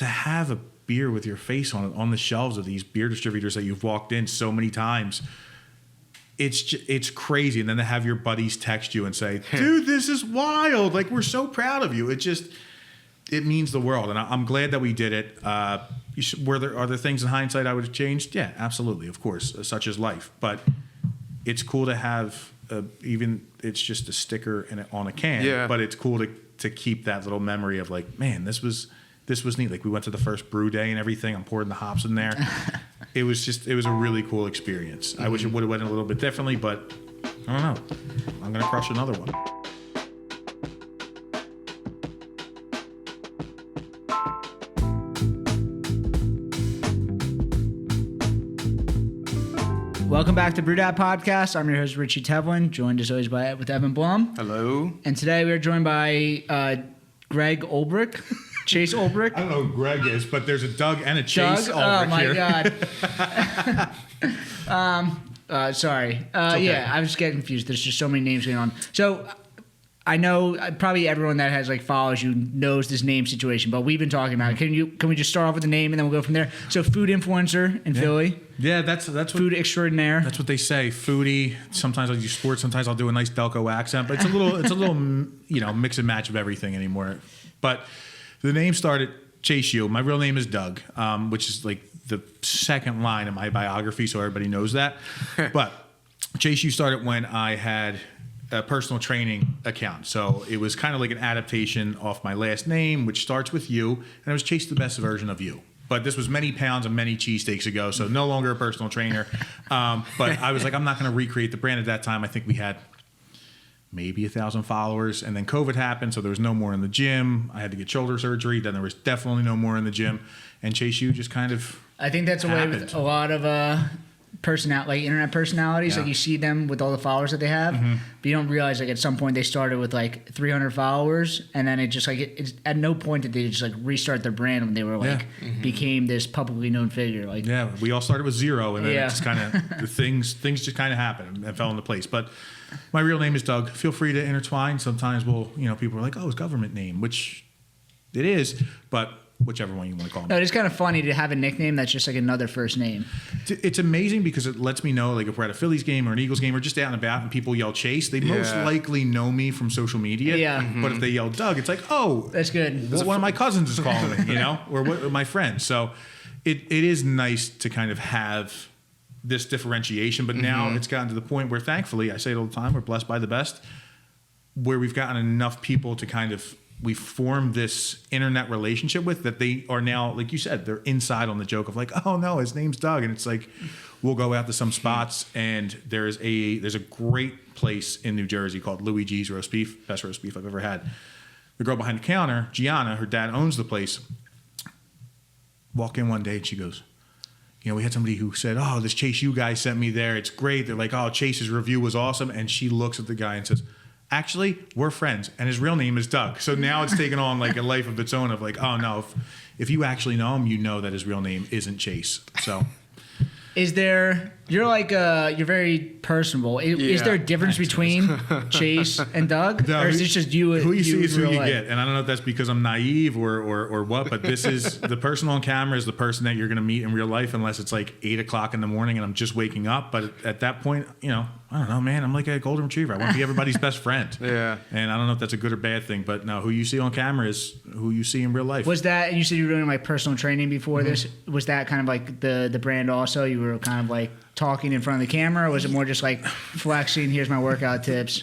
to have a beer with your face on the shelves of these beer distributors that you've walked in so many times, it's crazy. And then to have your buddies text you and say, dude, this is wild. Like, we're so proud of you. It means the world. And I'm glad that we did it. Are there things in hindsight I would have changed? Yeah, absolutely. Of course, such as life. But it's cool to have even it's just a sticker on a can. Yeah. But it's cool to keep that little memory of like, man, this was neat. Like, we went to the first brew day and everything. I'm pouring the hops in there. It was a really cool experience. I wish it would have went a little bit differently, but I don't know. I'm going to crush another one. Welcome back to BrewedAt Podcast. I'm your host, Richie Tevlin, joined as always with Evan Blum. Hello. And today we are joined by Greg Ulrich. Chase Ulrich. I don't know who Greg is, but there's a Doug and a Chase Ulrich oh my here. God. Sorry. Okay. Yeah, I was just getting confused. There's just so many names going on. So I know probably everyone that has like follows you knows this name situation, but we've been talking about it. Can we just start off with the name and then we'll go from there? So food influencer in Philly. Yeah, that's what, food extraordinaire. That's what they say. Foodie. Sometimes I'll do sports. Sometimes I'll do a nice Delco accent. But it's a little mix and match of everything anymore. But the name started Chase U. My real name is Doug, which is like the second line in my biography, so everybody knows that. But Chase U started when I had a personal training account. So it was kind of like an adaptation off my last name, which starts with U, and it was Chase the best version of you. But this was many pounds and many cheesesteaks ago, so no longer a personal trainer. But I was like, I'm not going to recreate the brand. At that time, I think we had maybe 1,000 followers, and then COVID happened, so there was no more in the gym. I had to get shoulder surgery. Then there was definitely no more in the gym, and Chase U just kind of I think that's happened. A way with a lot of internet personalities. Yeah. Like, you see them with all the followers that they have, but you don't realize like at some point they started with like 300 followers, and then it just like it's at no point did they just like restart their brand when they were like became this publicly known figure. Like, yeah, we all started with 0, and then it just kind of things just kind of happened and fell into place. But my real name is Doug. Feel free to intertwine. Sometimes people are like, oh, it's government name, which it is, but whichever one you want to call me. No, it's kind of funny to have a nickname that's just like another first name. It's amazing because it lets me know, like, if we're at a Phillies game or an Eagles game or just out and about and people yell Chase, they most likely know me from social media. Yeah. But if they yell Doug, it's like, oh, that's good. One of my cousins is calling me, or my friends. So it is nice to kind of have this differentiation, but now it's gotten to the point where, thankfully, I say it all the time, we're blessed by the best, where we've gotten enough people to kind of, we formed this internet relationship with that they are now, like you said, they're inside on the joke of like, oh no, his name's Doug. And it's like, we'll go out to some spots, and there's a great place in New Jersey called Louie G's Roast Beef, best roast beef I've ever had. The girl behind the counter, Gianna, her dad owns the place. Walk in one day and she goes, we had somebody who said, oh, this Chase U guy sent me there. It's great. They're like, oh, Chase's review was awesome. And she looks at the guy and says, actually, we're friends, and his real name is Doug. So now it's taken on like a life of its own of like, oh no, if you actually know him, you know that his real name isn't Chase. So you're very personable. Is there a difference between Chase and Doug? No, or is this just you? Who you see is who you life? get. And I don't know if that's because I'm naive or what, but this is the person on camera is the person that you're going to meet in real life, unless it's like 8:00 in the morning and I'm just waking up. But at that point, I don't know, man. I'm like a golden retriever. I want to be everybody's best friend. Yeah. And I don't know if that's a good or bad thing, but no, who you see on camera is who you see in real life. Was that, and you said you were doing like personal training before this, was that kind of like the brand also? You were kind of like talking in front of the camera, or was it more just like flexing, here's my workout tips?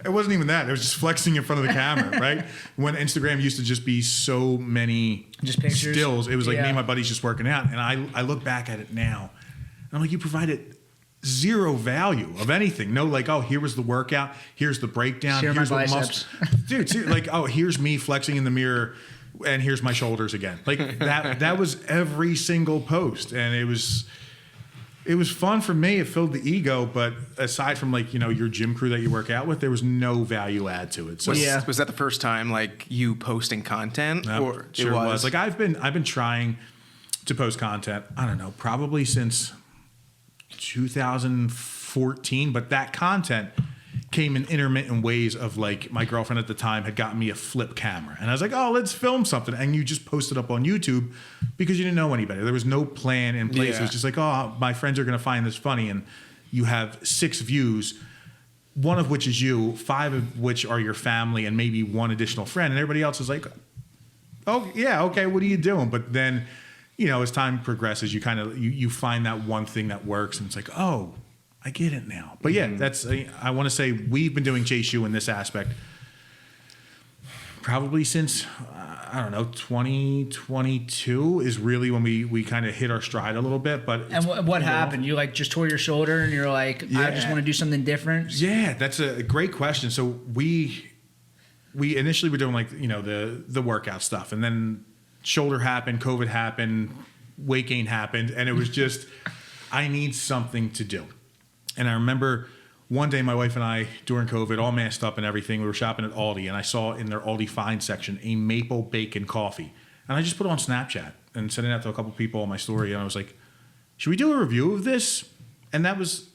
It wasn't even that. It was just flexing in front of the camera, right? When Instagram used to just be so many just pictures, stills, it was like me and my buddies just working out. And I look back at it now, and I'm like, you provided zero value of anything. No, like, oh, here was the workout, here's the breakdown, here's what muscles. Dude, like, oh, here's me flexing in the mirror, and here's my shoulders again. Like that was every single post, and it was fun for me. It filled the ego, but aside from like, your gym crew that you work out with, there was no value add to it. So was that the first time like you posting content? Nope, or sure it was. Like I've been trying to post content, I don't know, probably since 2014, but that content came in intermittent ways of like my girlfriend at the time had gotten me a flip camera. And I was like, oh, let's film something. And you just posted up on YouTube because you didn't know any better. There was no plan in place. It was just like, oh, my friends are going to find this funny. And you have 6 views, one of which is you, 5 of which are your family, and maybe 1 additional friend. And everybody else is like, oh, yeah, okay, what are you doing? But then, you know, as time progresses, you kind of, you find that one thing that works. And it's like, oh, I get it now. But yeah, that's, I want to say we've been doing Chase U in this aspect probably since, I don't know, 2022 is really when we kind of hit our stride a little bit. But and what happened? You like just tore your shoulder and you're like, I just want to do something different? Yeah, that's a great question. So we initially were doing like, you know, the workout stuff, and then shoulder happened, COVID happened, weight gain happened, and it was just, I need something to do. And I remember one day my wife and I, during COVID, all masked up and everything, we were shopping at Aldi, and I saw in their Aldi Find section a maple bacon coffee. And I just put it on Snapchat and sent it out to a couple people on my story, and I was like, should we do a review of this? And that was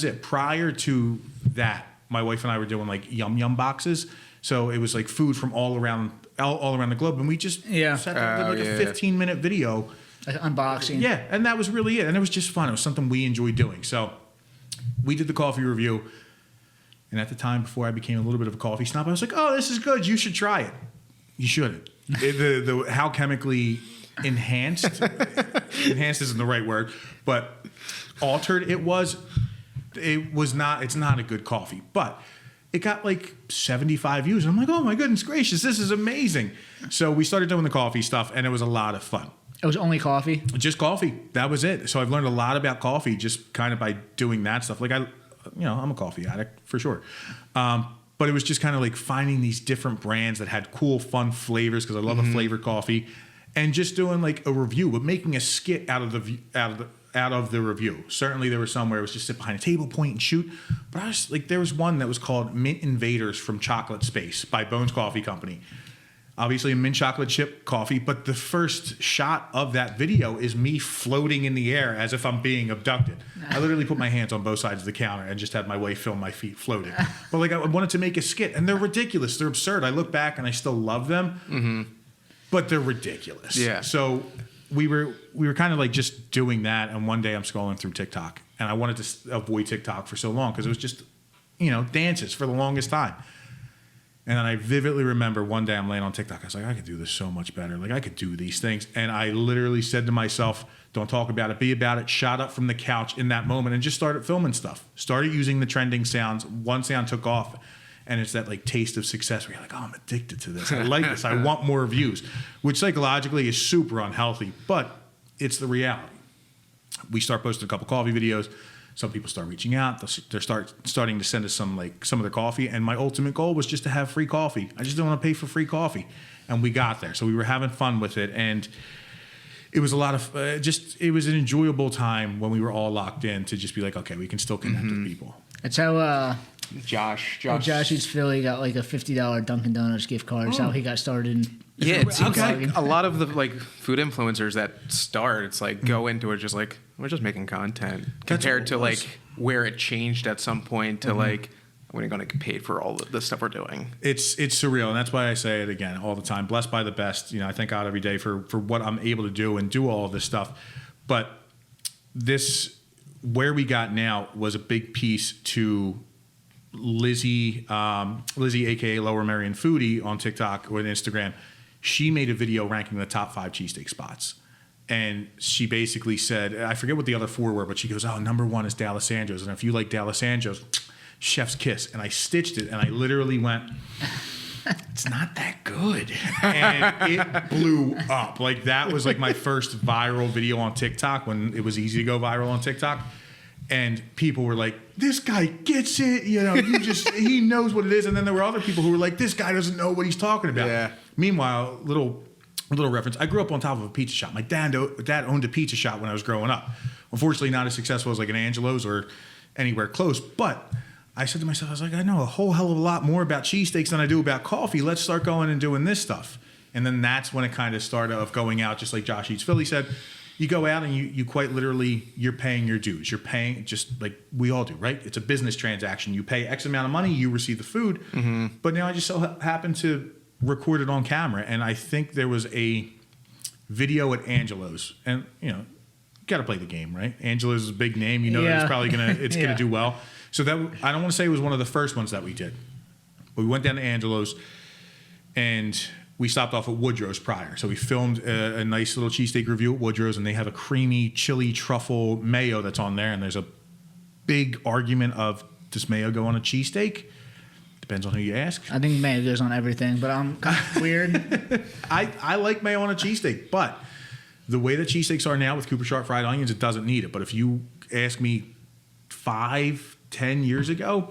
it. Prior to that, my wife and I were doing like Yum Yum boxes. So it was like food from all around the globe. And we just sat there and did like a 15-minute video. Like unboxing. Yeah, and that was really it. And it was just fun. It was something we enjoyed doing. So we did the coffee review, and at the time, before I became a little bit of a coffee snob, I was like, "Oh, this is good. You should try it." You shouldn't. How chemically enhanced isn't the right word, but altered it was not. It's not a good coffee, but it got like 75 views. And I'm like, "Oh my goodness gracious, this is amazing!" So we started doing the coffee stuff, and it was a lot of fun. It was only coffee? Just coffee. That was it. So I've learned a lot about coffee just kind of by doing that stuff. Like I'm a coffee addict for sure. But it was just kind of like finding these different brands that had cool, fun flavors, because I love a flavored coffee, and just doing like a review, but making a skit out of the review. Certainly there were some where it was just sit behind a table, point and shoot. But I was like, there was one that was called Mint Invaders from Chocolate Space by Bones Coffee Company. Obviously a mint chocolate chip coffee, but the first shot of that video is me floating in the air as if I'm being abducted. I literally put my hands on both sides of the counter and just had my wife film my feet floating. But like I wanted to make a skit, and they're ridiculous. They're absurd. I look back and I still love them, but they're ridiculous. Yeah. So we were kind of like just doing that, and one day I'm scrolling through TikTok, and I wanted to avoid TikTok for so long because it was just, dances for the longest time. And then I vividly remember one day I'm laying on TikTok. I was like, I could do this so much better. Like, I could do these things. And I literally said to myself, don't talk about it, be about it. Shot up from the couch in that moment and just started filming stuff. Started using the trending sounds. One sound took off. And it's that like taste of success where you're like, oh, I'm addicted to this. I like this. I want more views, which psychologically is super unhealthy, but it's the reality. We start posting a couple coffee videos. Some people start reaching out. They're starting to send us some of their coffee. And my ultimate goal was just to have free coffee. I just didn't want to pay for free coffee. And we got there. So we were having fun with it. And it was a lot of it was an enjoyable time when we were all locked in to just be like, okay, we can still connect with people. That's how Josh Eats Philly got like a $50 Dunkin' Donuts gift card. That's how he got started. Yeah, it seems like a lot of the like food influencers that start, it's like go into it just like, we're just making content, compared to like where it changed at some point to like, we're going to get paid for all the stuff we're doing. It's surreal, and that's why I say it again all the time. Blessed by the best. I thank God every day for what I'm able to do and do all of this stuff. But this, where we got now, was a big piece to Lizzy, aka Lower Merion Foodie on TikTok or Instagram. She made a video ranking the top 5 cheesesteak spots. And she basically said, I forget what the other 4 were, but she goes, number 1 is D'Alessandro's. And if you like D'Alessandro's, chef's kiss. And I stitched it, and I literally went, it's not that good. And it blew up. Like, that was like my first viral video on TikTok when it was easy to go viral on TikTok. And people were like, this guy gets it. He knows what it is. And then there were other people who were like, this guy doesn't know what he's talking about. Yeah. Meanwhile, little reference, I grew up on top of a pizza shop. My dad owned a pizza shop when I was growing up. Unfortunately, not as successful as like an Angelo's or anywhere close. But I said to myself, I was like, I know a whole hell of a lot more about cheesesteaks than I do about coffee. Let's start going and doing this stuff. And then that's when it kind of started of going out, just like Josh Eats Philly said, you go out and you quite literally, you're paying your dues. You're paying just like we all do, right? It's a business transaction. You pay X amount of money, you receive the food. But now I just so happen to record it on camera. And I think there was a video at Angelo's. And, you know, got to play the game, right? Angelo's is a big name. You know that it's probably going to do well. So that I don't want to say it was one of the first ones that we did. But we went down to Angelo's and we stopped off at Woodrow's prior. So we filmed a nice little cheesesteak review at Woodrow's, and they have a creamy chili truffle mayo that's on there. And there's a big argument of, does mayo go on a cheesesteak? Depends on who you ask. I think mayo goes on everything, but I'm kind of weird. I like mayo on a cheesesteak, but the way that cheesesteaks are now with Cooper Sharp fried onions, it doesn't need it. But if you ask me 5-10 years ago,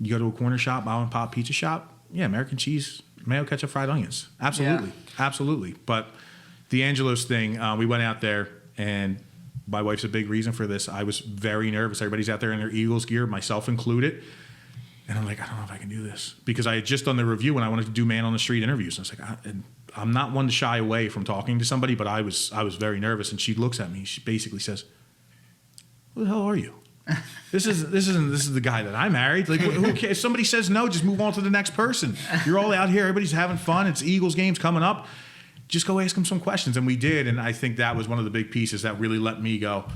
you go to a corner shop, mom and pop pizza shop, yeah, American cheese, mayo, ketchup, fried onions. Absolutely. Yeah. Absolutely. But the Angelo's thing, we went out there, and my wife's a big reason for this. I was very nervous. Everybody's out there in their Eagles gear, myself included. And I'm like, I don't know if I can do this. Because I had just done the review and I wanted to do man on the street interviews. And I was like, I'm not one to shy away from talking to somebody, but I was very nervous. And she looks at me. She basically says, "Who the hell are you? This is the guy that I married. Like, who cares? If somebody says no, just move on to the next person. You're all out here. Everybody's having fun. It's Eagles games coming up. Just go ask them some questions." And we did. And I think that was one of the big pieces that really let me go,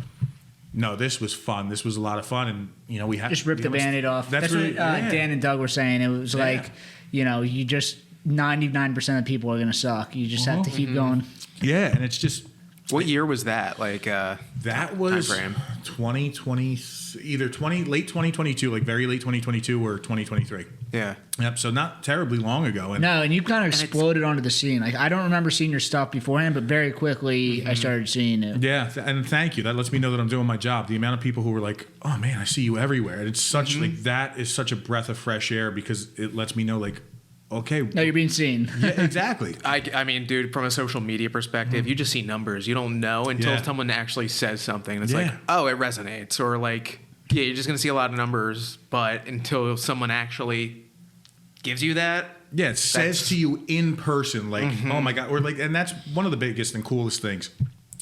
no, this was fun. This was a lot of fun. And, you know, we had just ripped the Band-Aid off. That's really, what Dan and Doug were saying. It was like, you know, you just 99% of people are going to suck. You just have to keep going. Yeah. And it's just. What year was that? Like that was 2020, either late 2022, like very late 2022 or 2023. Yeah. Yep. So not terribly long ago. And you kind of exploded onto the scene. Like, I don't remember seeing your stuff beforehand, but very quickly I started seeing it. Yeah. And thank you. That lets me know that I'm doing my job. The amount of people who were like, "Oh man, I see you everywhere." And it's such like, that is such a breath of fresh air, because it lets me know, like, okay. No, you're being seen. Yeah, exactly. I mean, dude, from a social media perspective, you just see numbers. You don't know until someone actually says something. It's like, oh, it resonates. Or like, yeah, you're just going to see a lot of numbers. But until someone actually gives you that. Yeah, it says to you in person, like, oh my God. Or like, and that's one of the biggest and coolest things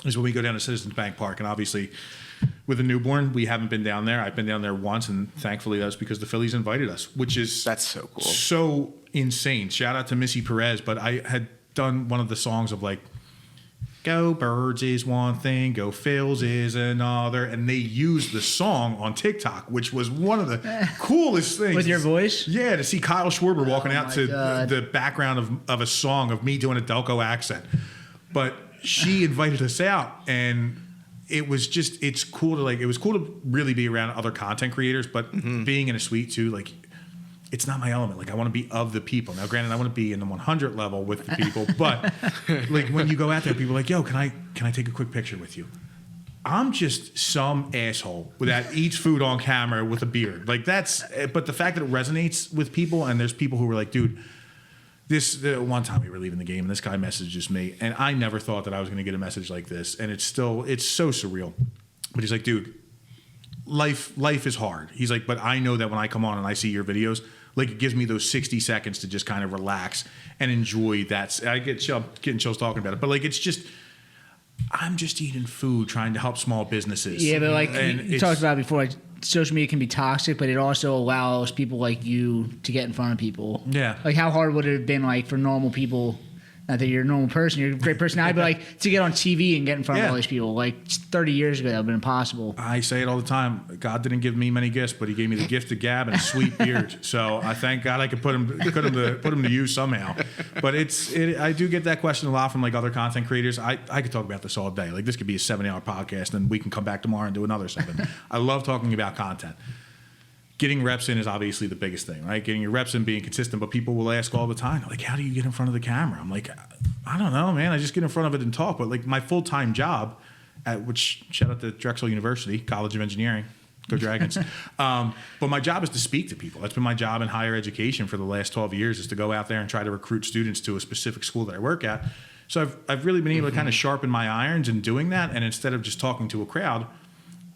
is when we go down to Citizens Bank Park. And obviously, with a newborn, we haven't been down there. I've been down there once, and thankfully that's because the Phillies invited us, which is that's so cool, so insane. Shout out to Missy Perez, but I had done one of the songs of like, "Go Birds" is one thing, "Go Phils" is another, and they used the song on TikTok, which was one of the coolest things. With your voice? Yeah, to see Kyle Schwarber walking out to the background of a song of me doing a Delco accent. But she invited us out, and it was just, it was cool to really be around other content creators, but being in a suite too, like, it's not my element. Like, I want to be of the people. Now, granted, I want to be in the 100 level with the people, but like when you go out there, people are like, "Yo, can I take a quick picture with you?" I'm just some asshole that eats food on camera with a beard. Like, but the fact that it resonates with people, and there's people who were like, "Dude, one time we were leaving the game and this guy messages me, and I never thought that I was going to get a message like this, and it's so surreal." But he's like, "Dude, life is hard." He's like, "But I know that when I come on and I see your videos, like, it gives me those 60 seconds to just kind of relax and enjoy that." I getting chills talking about it, but like, it's just, I'm just eating food, trying to help small businesses. Yeah, but like you talked about before, like, social media can be toxic, but it also allows people like you to get in front of people. Yeah. Like, how hard would it have been, like, for normal people? Not that you're a normal person, you're a great personality, but like, to get on TV and get in front of all these people, like 30 years ago, that would have been impossible. I say it all the time. God didn't give me many gifts, but He gave me the gift of gab and a sweet beard. So I thank God I could put him to use somehow. But I do get that question a lot from like other content creators. I could talk about this all day. Like, this could be a 7-hour podcast, and we can come back tomorrow and do another 7. I love talking about content. Getting reps in is obviously the biggest thing, right? Getting your reps in, being consistent. But people will ask all the time, like, "How do you get in front of the camera?" I'm like, I don't know, man. I just get in front of it and talk. But like, my full-time job, which, shout out to Drexel University, College of Engineering, go Dragons. But my job is to speak to people. That's been my job in higher education for the last 12 years, is to go out there and try to recruit students to a specific school that I work at. So I've really been able to kind of sharpen my irons in doing that. And instead of just talking to a crowd,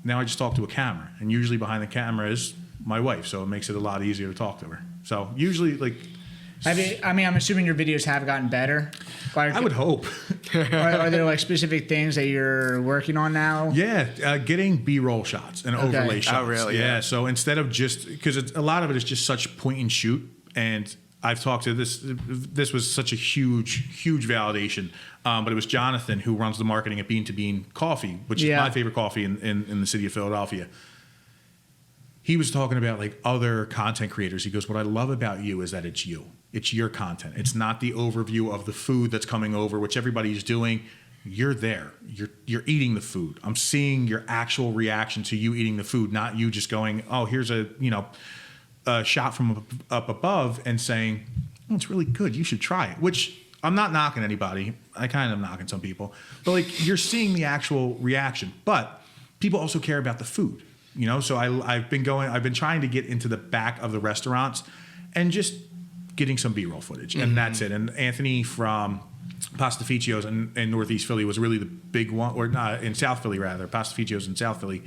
now I just talk to a camera. And usually behind the camera is my wife, so it makes it a lot easier to talk to her. So usually, like, I'm assuming your videos have gotten better. I would hope. Are there like specific things that you're working on now? Yeah, getting B-roll shots and overlay shots. Oh, really? Yeah. So instead of just because a lot of it is just such point and shoot, and I've talked to this. This was such a huge validation. But it was Jonathan who runs the marketing at Bean to Bean Coffee, which is my favorite coffee in the city of Philadelphia. He was talking about like other content creators. He goes, "What I love about you is that it's you. It's your content. It's not the overview of the food that's coming over, which everybody's doing. You're there. You're eating the food. I'm seeing your actual reaction to you eating the food, not you just going, oh, here's a shot from up above and saying, oh, it's really good. You should try it." Which I'm not knocking anybody. I kind of knocking some people, but like you're seeing the actual reaction. But people also care about the food. So I've been trying to get into the back of the restaurants and just getting some B-roll footage, and that's it. And Anthony from Pastaficio's in Northeast Philly was really the big one, or not, in South Philly rather. Pastaficio's in South Philly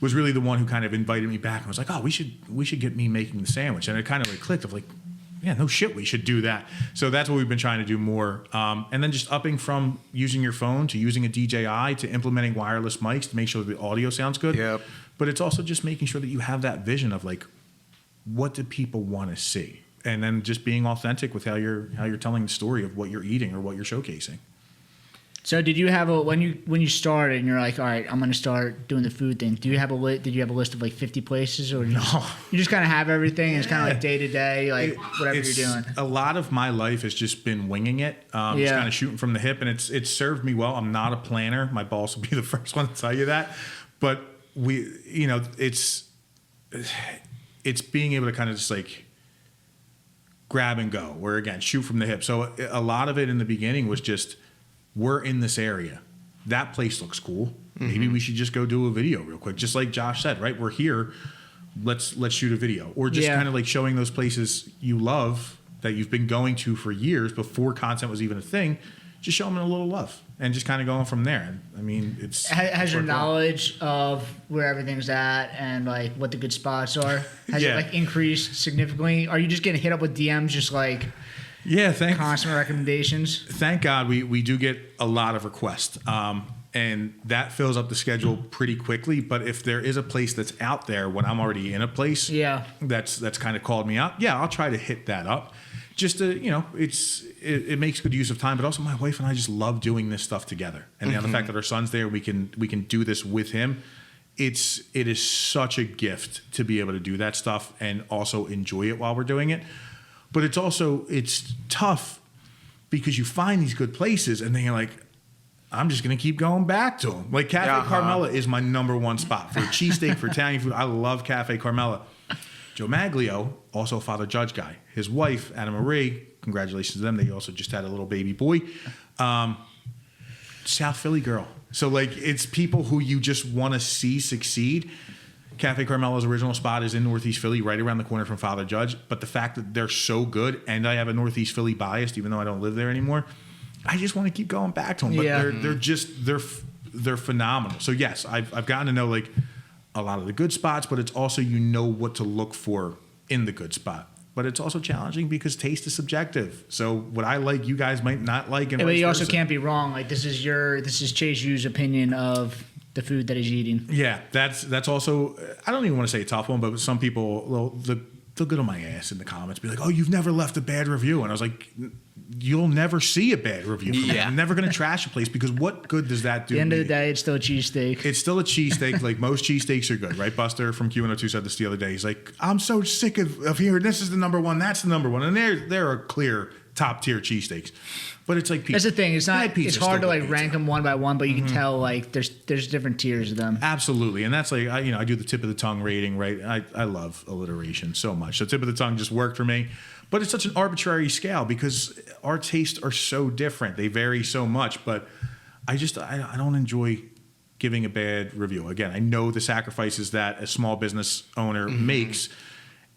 was really the one who kind of invited me back and was like, oh, we should get me making the sandwich, and it kind of like clicked of like, yeah, no shit, we should do that. So that's what we've been trying to do more. And then just upping from using your phone to using a DJI to implementing wireless mics to make sure the audio sounds good. Yep. But it's also just making sure that you have that vision of like, what do people want to see? And then just being authentic with how you're telling the story of what you're eating or what you're showcasing. So did you have when you started and you're like, all right, I'm going to start doing the food thing? Did you have a list of like 50 places, or no? You just kind of have everything? And it's kind of like day to day, like whatever you're doing. A lot of my life has just been winging it, just kind of shooting from the hip, and it's served me well. I'm not a planner. My boss will be the first one to tell you that, but it's being able to kind of just like grab and go, or again, shoot from the hip. So a lot of it in the beginning was just, we're in this area. That place looks cool. Maybe we should just go do a video real quick. Just like Josh said, right? We're here. Let's shoot a video. Or just kind of like showing those places you love that you've been going to for years before content was even a thing. Just show them a little love and just kind of going from there. I mean, has your knowledge of where everything's at and like what the good spots are, has it like increased significantly? Are you just getting hit up with DMs just like constant recommendations? Thank God we do get a lot of requests. And that fills up the schedule pretty quickly. But if there is a place that's out there when I'm already in a place that's kind of called me out, I'll try to hit that up. Just to, it makes good use of time, but also my wife and I just love doing this stuff together. And the fact that our son's there, we can do this with him. It is such a gift to be able to do that stuff and also enjoy it while we're doing it. But it's tough because you find these good places and then you're like, I'm just going to keep going back to them. Like Cafe Carmella is my number one spot for cheesesteak, for Italian food. I love Cafe Carmella. Joe Maglio, also a Father Judge guy. His wife, Anna Marie, congratulations to them. They also just had a little baby boy. South Philly girl. So, like, it's people who you just want to see succeed. Cafe Carmella's original spot is in Northeast Philly, right around the corner from Father Judge. But the fact that they're so good, and I have a Northeast Philly bias, even though I don't live there anymore, I just want to keep going back to them. But they're phenomenal. So, yes, I've gotten to know, like, a lot of the good spots, but it's also what to look for in the good spot. But it's also challenging because taste is subjective. So what I like, you guys might not like. And but you also can't be wrong. Like this is Chase U's opinion of the food that he's eating. Yeah, that's also. I don't even want to say a tough one, but some people they'll get on my ass in the comments, be like, "Oh, you've never left a bad review," and I was like, "You'll never see a bad review from me. I'm never going to trash a place because what good does that do?" At the end of the day, it's still a cheesesteak. It's still a cheesesteak. Like most cheesesteaks are good, right? Buster from Q102 said this the other day. He's like, "I'm so sick of hearing this is the number one, that's the number one," and there are clear top tier cheesesteaks. But it's like pizza. That's the thing. It's not. It's hard to like pizza. rank them one by one, but you can tell like there's different tiers of them. Absolutely, and that's like I do the tip of the tongue rating, right? I love alliteration so much. So tip of the tongue just worked for me, but it's such an arbitrary scale because our tastes are so different. They vary so much, but I don't enjoy giving a bad review. Again, I know the sacrifices that a small business owner makes,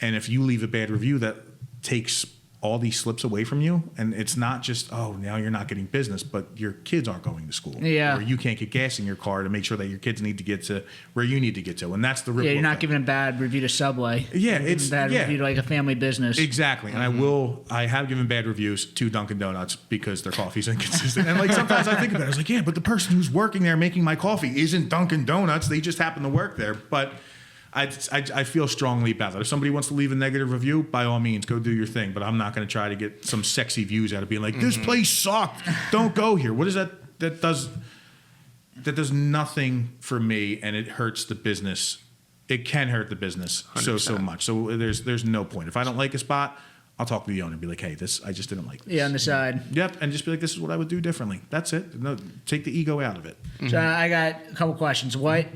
and if you leave a bad review, that takes all these slips away from you, and it's not just now you're not getting business, but your kids aren't going to school, or you can't get gas in your car to make sure that your kids need to get to where you need to get to, and that's the you're not giving a bad review to Subway. It's a bad review to like a family business. Exactly, and I have given bad reviews to Dunkin' Donuts because their coffee's inconsistent, and like sometimes I think about it, I was like, but the person who's working there making my coffee isn't Dunkin' Donuts, they just happen to work there, but I feel strongly about that. If somebody wants to leave a negative review, by all means, go do your thing. But I'm not going to try to get some sexy views out of being like, this place sucked. Don't go here. What is that? That does nothing for me, and it hurts the business. It can hurt the business 100%. so much. So there's no point. If I don't like a spot, I'll talk to the owner and be like, hey, I just didn't like this. Yeah, on the side. Yep, and just be like, this is what I would do differently. That's it. No, take the ego out of it. So I got a couple questions. What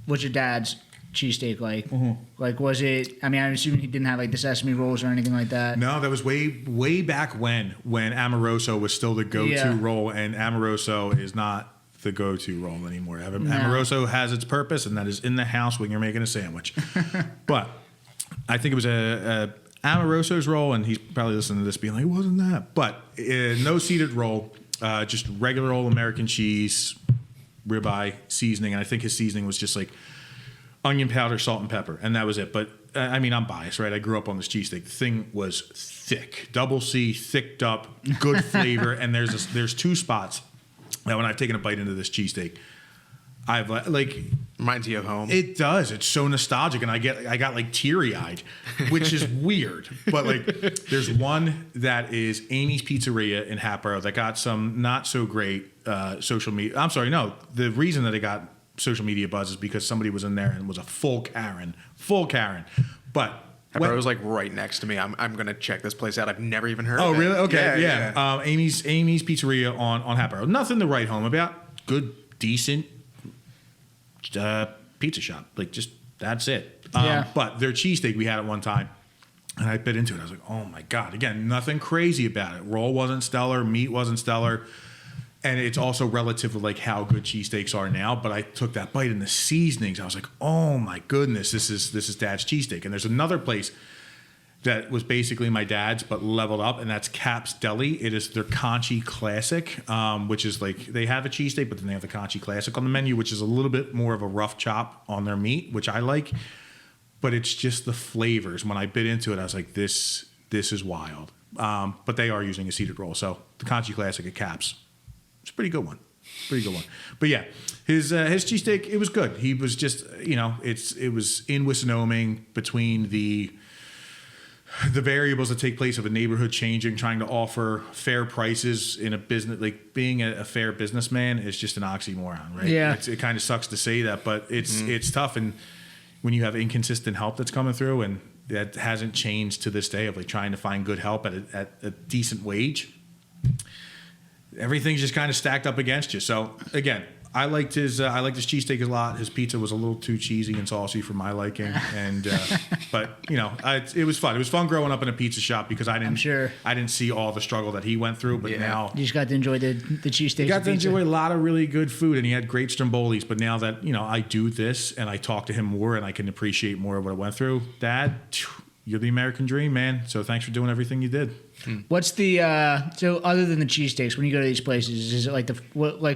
was your dad's cheesesteak like? Like, was it, I'm assuming he didn't have like the sesame rolls or anything like that. No, that was way back when Amoroso was still the go-to roll, and Amoroso is not the go-to roll anymore. Amoroso has its purpose, and that is in the house when you're making a sandwich. But I think it was a Amoroso's roll, and he's probably listening to this being like, it wasn't that. But no seeded roll, just regular old American cheese, ribeye seasoning, and I think his seasoning was just like onion powder, salt, and pepper, and that was it. But I'm biased, right? I grew up on this cheesesteak. The thing was thick, double C, thicked up, good flavor. And there's two spots that when I've taken a bite into this cheesesteak, I've like reminds you of home. It does. It's so nostalgic, and I got like teary eyed, which is weird. But like, there's one that is Amy's Pizzeria in Hatboro that got some not so great social media. I'm sorry, no. The reason that it got social media buzz is because somebody was in there and was a full Karen. But Hatboro was like right next to me. I'm gonna check this place out. I've never even heard. Oh, of it. really? Okay, yeah. Amy's Pizzeria on Hatboro. Nothing to write home about. Good, decent pizza shop. Like, just that's it. But their cheesesteak we had at one time, and I bit into it. I was like, oh my god! Again, nothing crazy about it. Roll wasn't stellar. Meat wasn't stellar. And it's also relative to like how good cheesesteaks are now. But I took that bite and the seasonings. I was like, oh my goodness, this is Dad's cheesesteak. And there's another place that was basically my dad's but leveled up, and that's Cap's Deli. It is their Conchi Classic, which is like they have a cheesesteak, but then they have the Conchi Classic on the menu, which is a little bit more of a rough chop on their meat, which I like. But it's just the flavors. When I bit into it, I was like, this is wild. But they are using a seeded roll, so the Conchi Classic at Cap's. It's a pretty good one. But yeah, his cheesesteak, it was good. He was just, it was in Wissinoming between the variables that take place of a neighborhood changing, trying to offer fair prices in a business, like being a fair businessman is just an oxymoron, right? Yeah. It kind of sucks to say that, but it's tough. And when you have inconsistent help that's coming through, and that hasn't changed to this day, of like trying to find good help at a decent wage, everything's just kind of stacked up against you. So again, I liked his cheesesteak a lot. His pizza was a little too cheesy and saucy for my liking, and but it was fun. It was fun growing up in a pizza shop because I didn't see all the struggle that he went through. But now you just got to enjoy the cheesesteak. Got to enjoy a lot of really good food, and he had great strombolis. But now that I do this and I talk to him more and I can appreciate more of what I went through, Dad, you're the American dream, man. So thanks for doing everything you did. What's the so other than the cheesesteaks, when you go to these places, is it like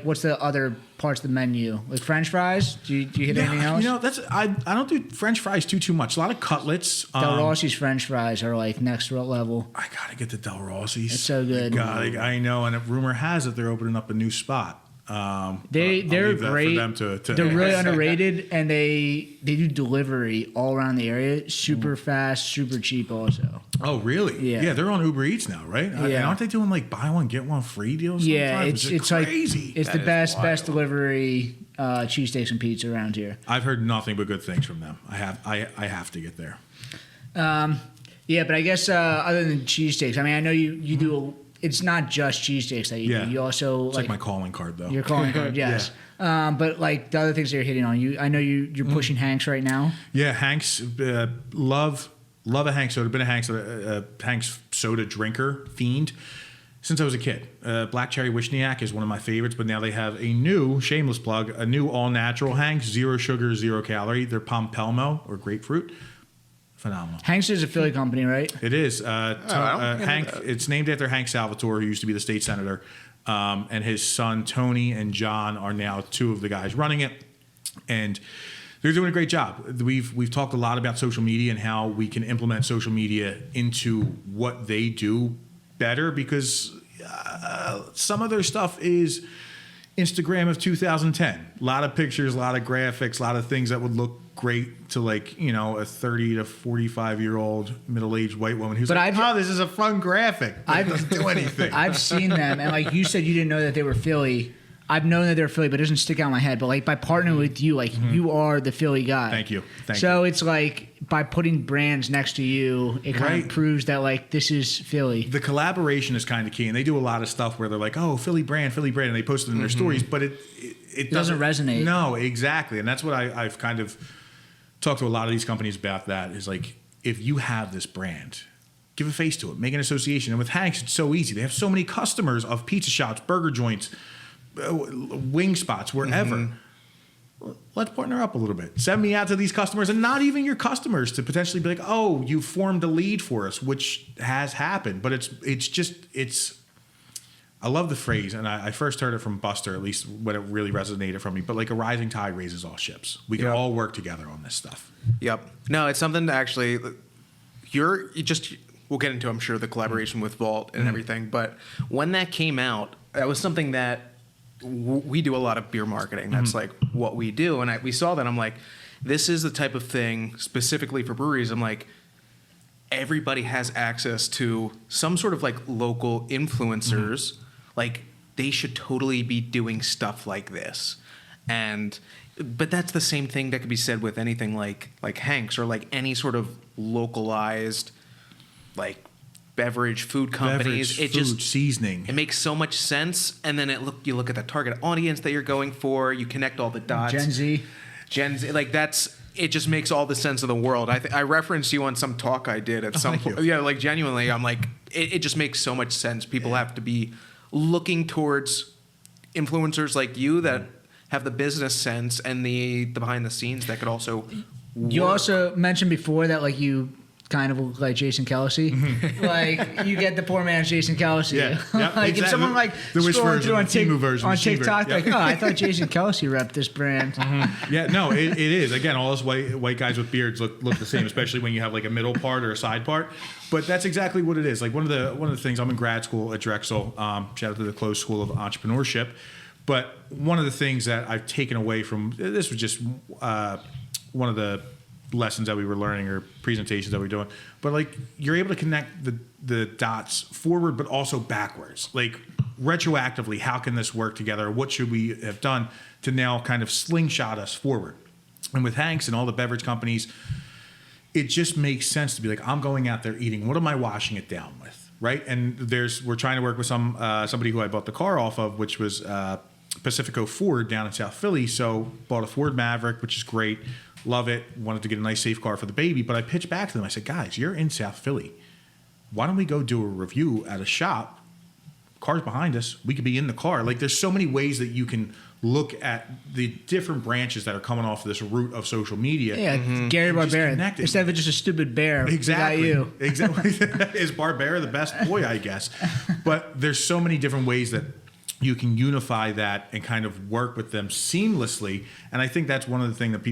what's the other parts of the menu? Like French fries? Do you hit anything else? That's I don't do French fries too much. A lot of cutlets. Del Rossi's French fries are like next level. I gotta get the Del Rossi's. It's so good. I know, and rumor has it they're opening up a new spot. They're great. For them to they're really underrated, and they do delivery all around the area, super fast, super cheap also. Oh, really? Yeah. They're on Uber Eats now, right? Yeah. Aren't they doing like buy one get one free deals? Yeah, it's crazy. It's the best delivery cheesesteaks and pizza around here. I've heard nothing but good things from them. I have to get there. Yeah, but I guess other than cheesesteaks, I know you do. It's not just cheesesteaks that you do. You also it's like my calling card, though. Your calling card, yes. Yeah. But like the other things that you're hitting on, I know you're pushing Hanks right now. Yeah, Hanks. Love a Hanks soda. Been a Hanks soda drinker fiend since I was a kid. Black Cherry Wishniak is one of my favorites, but now they have a new, shameless plug, a new all natural Hanks, 0 sugar, 0 calorie. They're Pompelmo or grapefruit. Phenomenal. Hank's is a Philly company, right? It is. Hank. that. It's named after Hank Salvatore, who used to be the state senator, and his son Tony and John are now two of the guys running it, and they're doing a great job. We've talked a lot about social media and how we can implement social media into what they do better, because some of their stuff is Instagram of 2010. A lot of pictures, a lot of graphics, a lot of things that would look great to a 30 to 45-year-old middle-aged white woman who's this is a fun graphic. It doesn't do anything. I've seen them, and like you said, you didn't know that they were Philly. I've known that they're Philly, but it doesn't stick out in my head. But like by partnering with you, like you are the Philly guy. Thank you. So it's like by putting brands next to you, it kind of proves that like this is Philly. The collaboration is kind of key, and they do a lot of stuff where they're like, "Oh, Philly brand," and they post it in their stories, but it doesn't resonate. No, exactly, and that's what I've kind of talked to a lot of these companies about. That is like, if you have this brand, give a face to it, make an association. And with Hank's, it's so easy. They have so many customers of pizza shops, burger joints, wing spots, wherever. Let's partner up a little bit. Send me out to these customers, and not even your customers, to potentially be like, "Oh, you formed a lead for us," which has happened. But it's. I love the phrase, and I first heard it from Buster, at least when it really resonated from me. But like, a rising tide raises all ships. We can all work together on this stuff. Yep. No, it's something to actually. We'll get into, I'm sure, the collaboration with Vault and everything. But when that came out, that was something that we do a lot of beer marketing. That's like what we do. And we saw that. I'm like, this is the type of thing specifically for breweries. I'm like, everybody has access to some sort of like local influencers. Like, they should totally be doing stuff like this. But that's the same thing that could be said with anything like Hank's, or like any sort of localized like beverage food companies. Seasoning. It makes so much sense. And then you look at the target audience that you're going for. You connect all the dots. Gen Z, like it just makes all the sense of the world. I referenced you on some talk I did at some point. Yeah, like genuinely, I'm like, it just makes so much sense. People have to be looking towards influencers like you that have the business sense and the behind the scenes that could also work. You also mentioned before that like you kind of look like Jason Kelsey. Like, you get the poor man's Jason Kelsey. Yeah. Like, exactly. if someone like the scrolling through on TikTok, yeah. like, oh, I thought Jason Kelsey repped this brand. Yeah, no, it is. Again, all those white guys with beards look the same, especially when you have like a middle part or a side part. But that's exactly what it is. Like, one of the things, I'm in grad school at Drexel. Shout out to the Close School of Entrepreneurship. But one of the things that I've taken away from this was just one of the lessons that we were learning, or presentations that we were doing, but like, you're able to connect the dots forward but also backwards, like retroactively. How can this work together? What should we have done to now kind of slingshot us forward? And with Hank's and all the beverage companies, it just makes sense to be like, I'm going out there eating, what am I washing it down with, right? And we're trying to work with somebody who I bought the car off of, which was Pacifico Ford down in South Philly. So bought a Ford Maverick, which is great. Love it. Wanted to get a nice safe car for the baby. But I pitched back to them. I said, guys, you're in South Philly. Why don't we go do a review at a shop? Car's behind us. We could be in the car. Like, there's so many ways that you can look at the different branches that are coming off this route of social media. Yeah, Gary Barbera. Instead of just a stupid bear. Exactly. You. Exactly. Is Barbera the best boy, I guess? But there's so many different ways that you can unify that and kind of work with them seamlessly. And I think that's one of the things that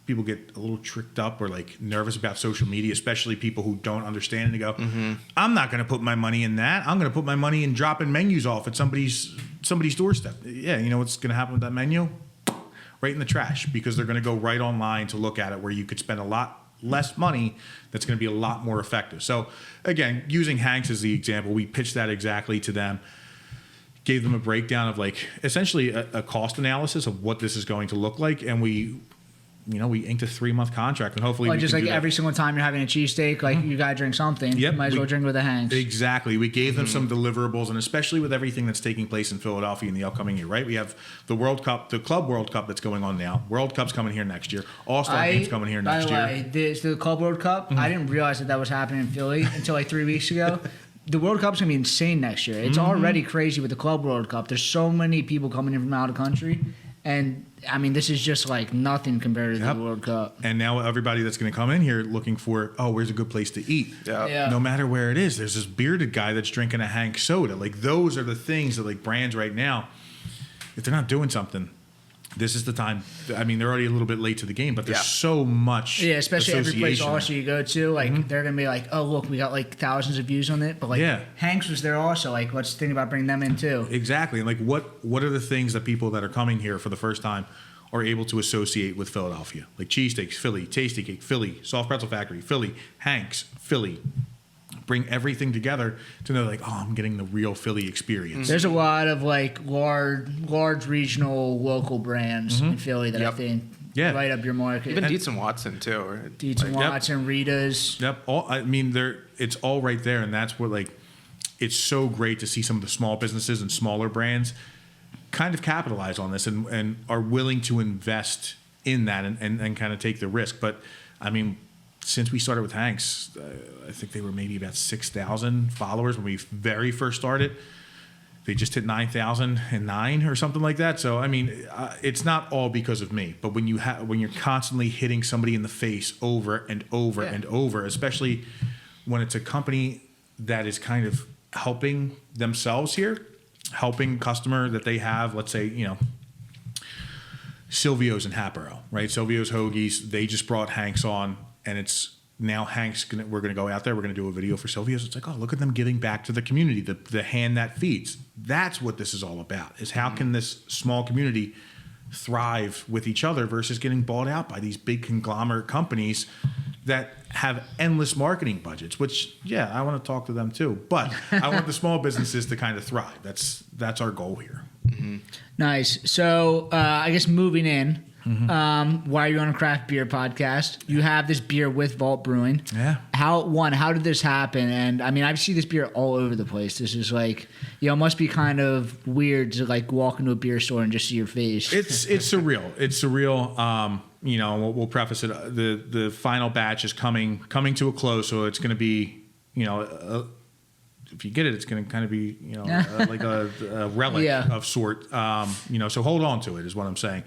people get a little tricked up or like nervous about social media, especially people who don't understand it. They go, I'm not going to put my money in that. I'm going to put my money in dropping menus off at somebody's doorstep. Yeah, you know what's going to happen with that menu? Right in the trash, because they're going to go right online to look at it, where you could spend a lot less money. That's going to be a lot more effective. So again, using Hank's as the example, we pitched that exactly to them. Gave them a breakdown of like essentially a cost analysis of what this is going to look like, and we inked a 3-month contract, and hopefully, just like every single time you're having a cheesesteak, like you gotta drink something. Yep, you might as well drink with a Hank's. Exactly. We gave them some deliverables, and especially with everything that's taking place in Philadelphia in the upcoming year, right? We have the World Cup, the Club World Cup that's going on now. World Cup's coming here next year. All-Star Game's coming here next year. By the way, the Club World Cup, I didn't realize that was happening in Philly until like 3 weeks ago. The World Cup's going to be insane next year. It's already crazy with the Club World Cup. There's so many people coming in from out of country. And I mean, this is just like nothing compared to the World Cup. And now everybody that's going to come in here looking for, where's a good place to eat? Yeah. No matter where it is, there's this bearded guy that's drinking a Hank soda. Like, those are the things that, like, brands right now, if they're not doing something, this is the time. I mean, they're already a little bit late to the game, but there's so much. Yeah, especially every place association also you go to, like they're gonna be like, oh look, we got like thousands of views on it, but like Hanks was there also. Like, let's think about bringing them in too. Exactly. And like, what are the things that people that are coming here for the first time are able to associate with Philadelphia? Like cheesesteaks, Philly; Tasty Cake, Philly; Soft Pretzel Factory, Philly; Hanks, Philly. Bring everything together to know, like, I'm getting the real Philly experience. There's a lot of like large regional local brands in Philly that I think light up your market. Even Dietz and Watson too. Right? Dietz and Watson, Rita's. Yep. It's all right there, and that's what, like, it's so great to see some of the small businesses and smaller brands kind of capitalize on this and are willing to invest in that and kind of take the risk. But I mean, since we started with Hanks, I think they were maybe about 6,000 followers when we very first started. They just hit 9,009 or something like that. So I mean, it's not all because of me, but when you're constantly hitting somebody in the face over and over and over, especially when it's a company that is kind of helping themselves here, helping customer that they have, let's say, Silvio's in Hatboro, right? Silvio's Hoagies, they just brought Hanks on. And it's now Hank's we're going to go out there. We're going to do a video for Silvio's. It's like, look at them giving back to the community, the hand that feeds. That's what this is all about, is how can this small community thrive with each other versus getting bought out by these big conglomerate companies that have endless marketing budgets, which, I want to talk to them too. But I want the small businesses to kind of thrive. That's our goal here. Mm-hmm. Nice. So I guess moving in, why are you on a craft beer podcast? You have this beer with Vault Brewing. Yeah. How did this happen? And I mean, I see this beer all over the place. This is like, it must be kind of weird to like walk into a beer store and just see your face. It's surreal. It's surreal. We'll preface it. The final batch is coming to a close, so it's going to be, if you get it, it's going to kind of be, like a relic of sort. So hold on to it is what I'm saying.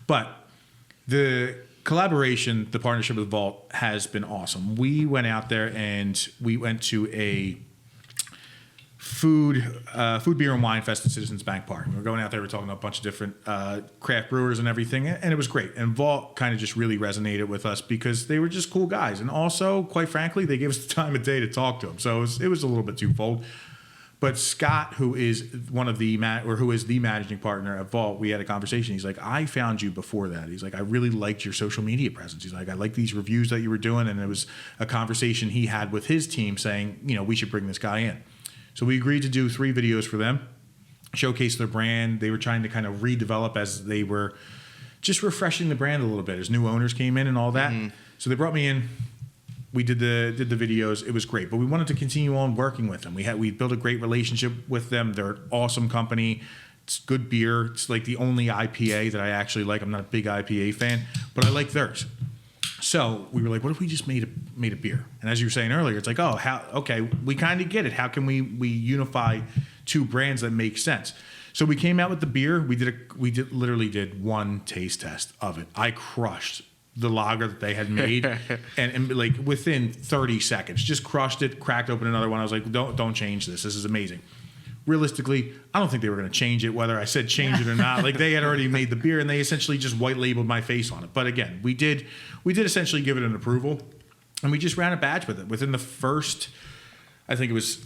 But the collaboration, the partnership with Vault has been awesome. We went out there and we went to a food, beer, and wine fest at Citizens Bank Park. We're going out there. We're talking to a bunch of different craft brewers and everything, and it was great. And Vault kind of just really resonated with us because they were just cool guys, and also, quite frankly, they gave us the time of day to talk to them. So it was a little bit twofold. But Scott, who is who is the managing partner at Vault, we had a conversation. He's like, I found you before that. He's like, I really liked your social media presence. He's like, I like these reviews that you were doing, and it was a conversation he had with his team saying, we should bring this guy in. So we agreed to do 3 videos for them, showcase their brand. They were trying to kind of redevelop as they were just refreshing the brand a little bit as new owners came in and all that. Mm-hmm. So they brought me in. We did the videos. It was great, but we wanted to continue on working with them. We built a great relationship with them. They're an awesome company. It's good beer. It's like the only IPA that I actually like. I'm not a big IPA fan, but I like theirs. So we were like, what if we just made a beer? And as you were saying earlier, it's like, we kind of get it. How can we unify 2 brands that make sense? So we came out with the beer. We literally did 1 taste test of it. I crushed the lager that they had made, and like within 30 seconds, just crushed it, cracked open another one. I was like, don't change this. This is amazing. Realistically, I don't think they were going to change it, whether I said change it or not. Like, they had already made the beer, and they essentially just white labeled my face on it. But again, we did essentially give it an approval, and we just ran a batch with it. Within the first, I think it was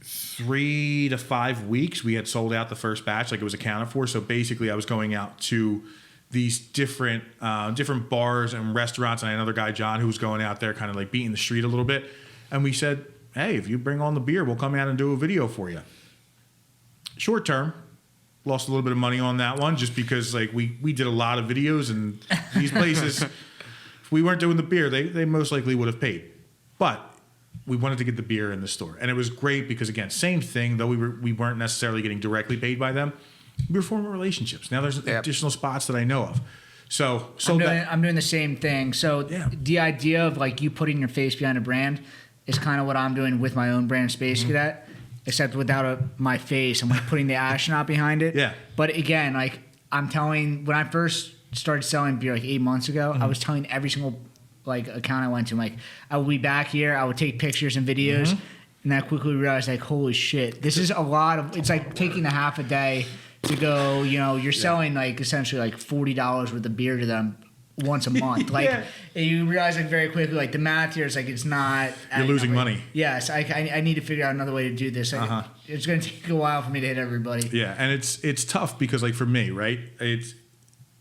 3 to 5 weeks, we had sold out the first batch. Like, it was accounted for. So basically, I was going out to these different bars and restaurants, and I had another guy, John, who was going out there kind of like beating the street a little bit. And we said, hey, if you bring on the beer, we'll come out and do a video for you. Short term, lost a little bit of money on that one just because like we did a lot of videos, and these places, if we weren't doing the beer, they most likely would have paid. But we wanted to get the beer in the store. And it was great because, again, same thing, though we weren't necessarily getting directly paid by them. We were forming relationships. Now there's additional spots that I know of. So I'm doing the same thing. So the idea of like you putting your face behind a brand is kind of what I'm doing with my own brand, Space Cadet, except without my face. I'm like putting the astronaut behind it. Yeah. But again, like I'm telling, when I first started selling beer like 8 months ago, I was telling every single like account I went to, like, I will be back here. I would take pictures and videos, and I quickly realized, like, holy shit, this is a lot of. It's like taking a half a day to go. You know, you're selling like essentially like $40 worth of beer to them once a month. Like, and you realize like very quickly, like the math here is like it's not. You're losing money. Yes, I need to figure out another way to do this. It's going to take a while for me to hit everybody. Yeah, and it's tough because like for me, right? It's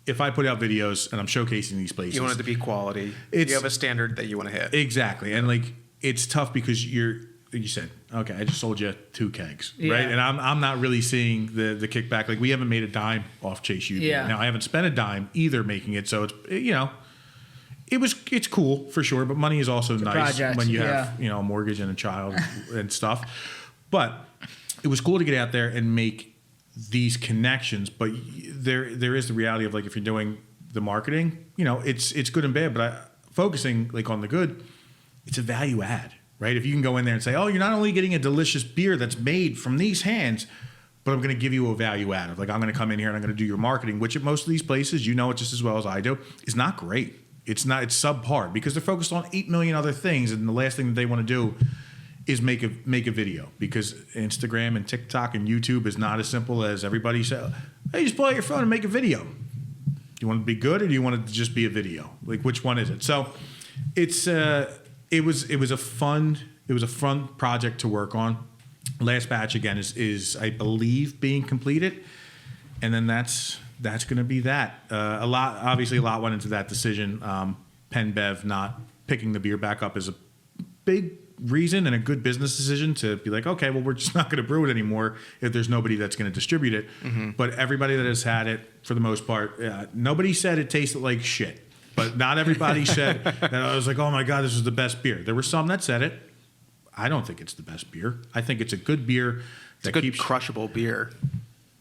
if I put out videos and I'm showcasing these places, You want it to be quality. You have a standard that you want to hit. Exactly, and like it's tough because you said, okay, I just sold you 2 kegs, right? And I'm not really seeing the kickback. Like we haven't made a dime off Chase U. Yeah. Now I haven't spent a dime either making it, so it's it's cool for sure. But money is also nice project, when you have a mortgage and a child and stuff. But it was cool to get out there and make these connections. But there is the reality of like if you're doing the marketing, it's good and bad. But focusing like on the good, it's a value add. Right? If you can go in there and say, oh, you're not only getting a delicious beer that's made from these hands, but I'm going to give you a value add of like, I'm going to come in here and I'm going to do your marketing, which at most of these places, it just as well as I do, is not great. It's subpar because they're focused on 8 million other things. And the last thing that they want to do is make a video because Instagram and TikTok and YouTube is not as simple as everybody said. Hey, just pull out your phone and make a video. Do you want it to be good or do you want it to just be a video? Like, which one is it? So it's, It was a fun project to work on. Last batch again is I believe being completed, and then that's going to be that. A lot went into that decision. Penn Bev not picking the beer back up is a big reason and a good business decision to be like, okay, well we're just not going to brew it anymore if there's nobody that's going to distribute it. But everybody that has had it for the most part, nobody said it tasted like shit. But not everybody said that I was like, oh my God, this is the best beer. There were some that said it. I don't think it's the best beer. I think it's a good beer. It's a good crushable beer.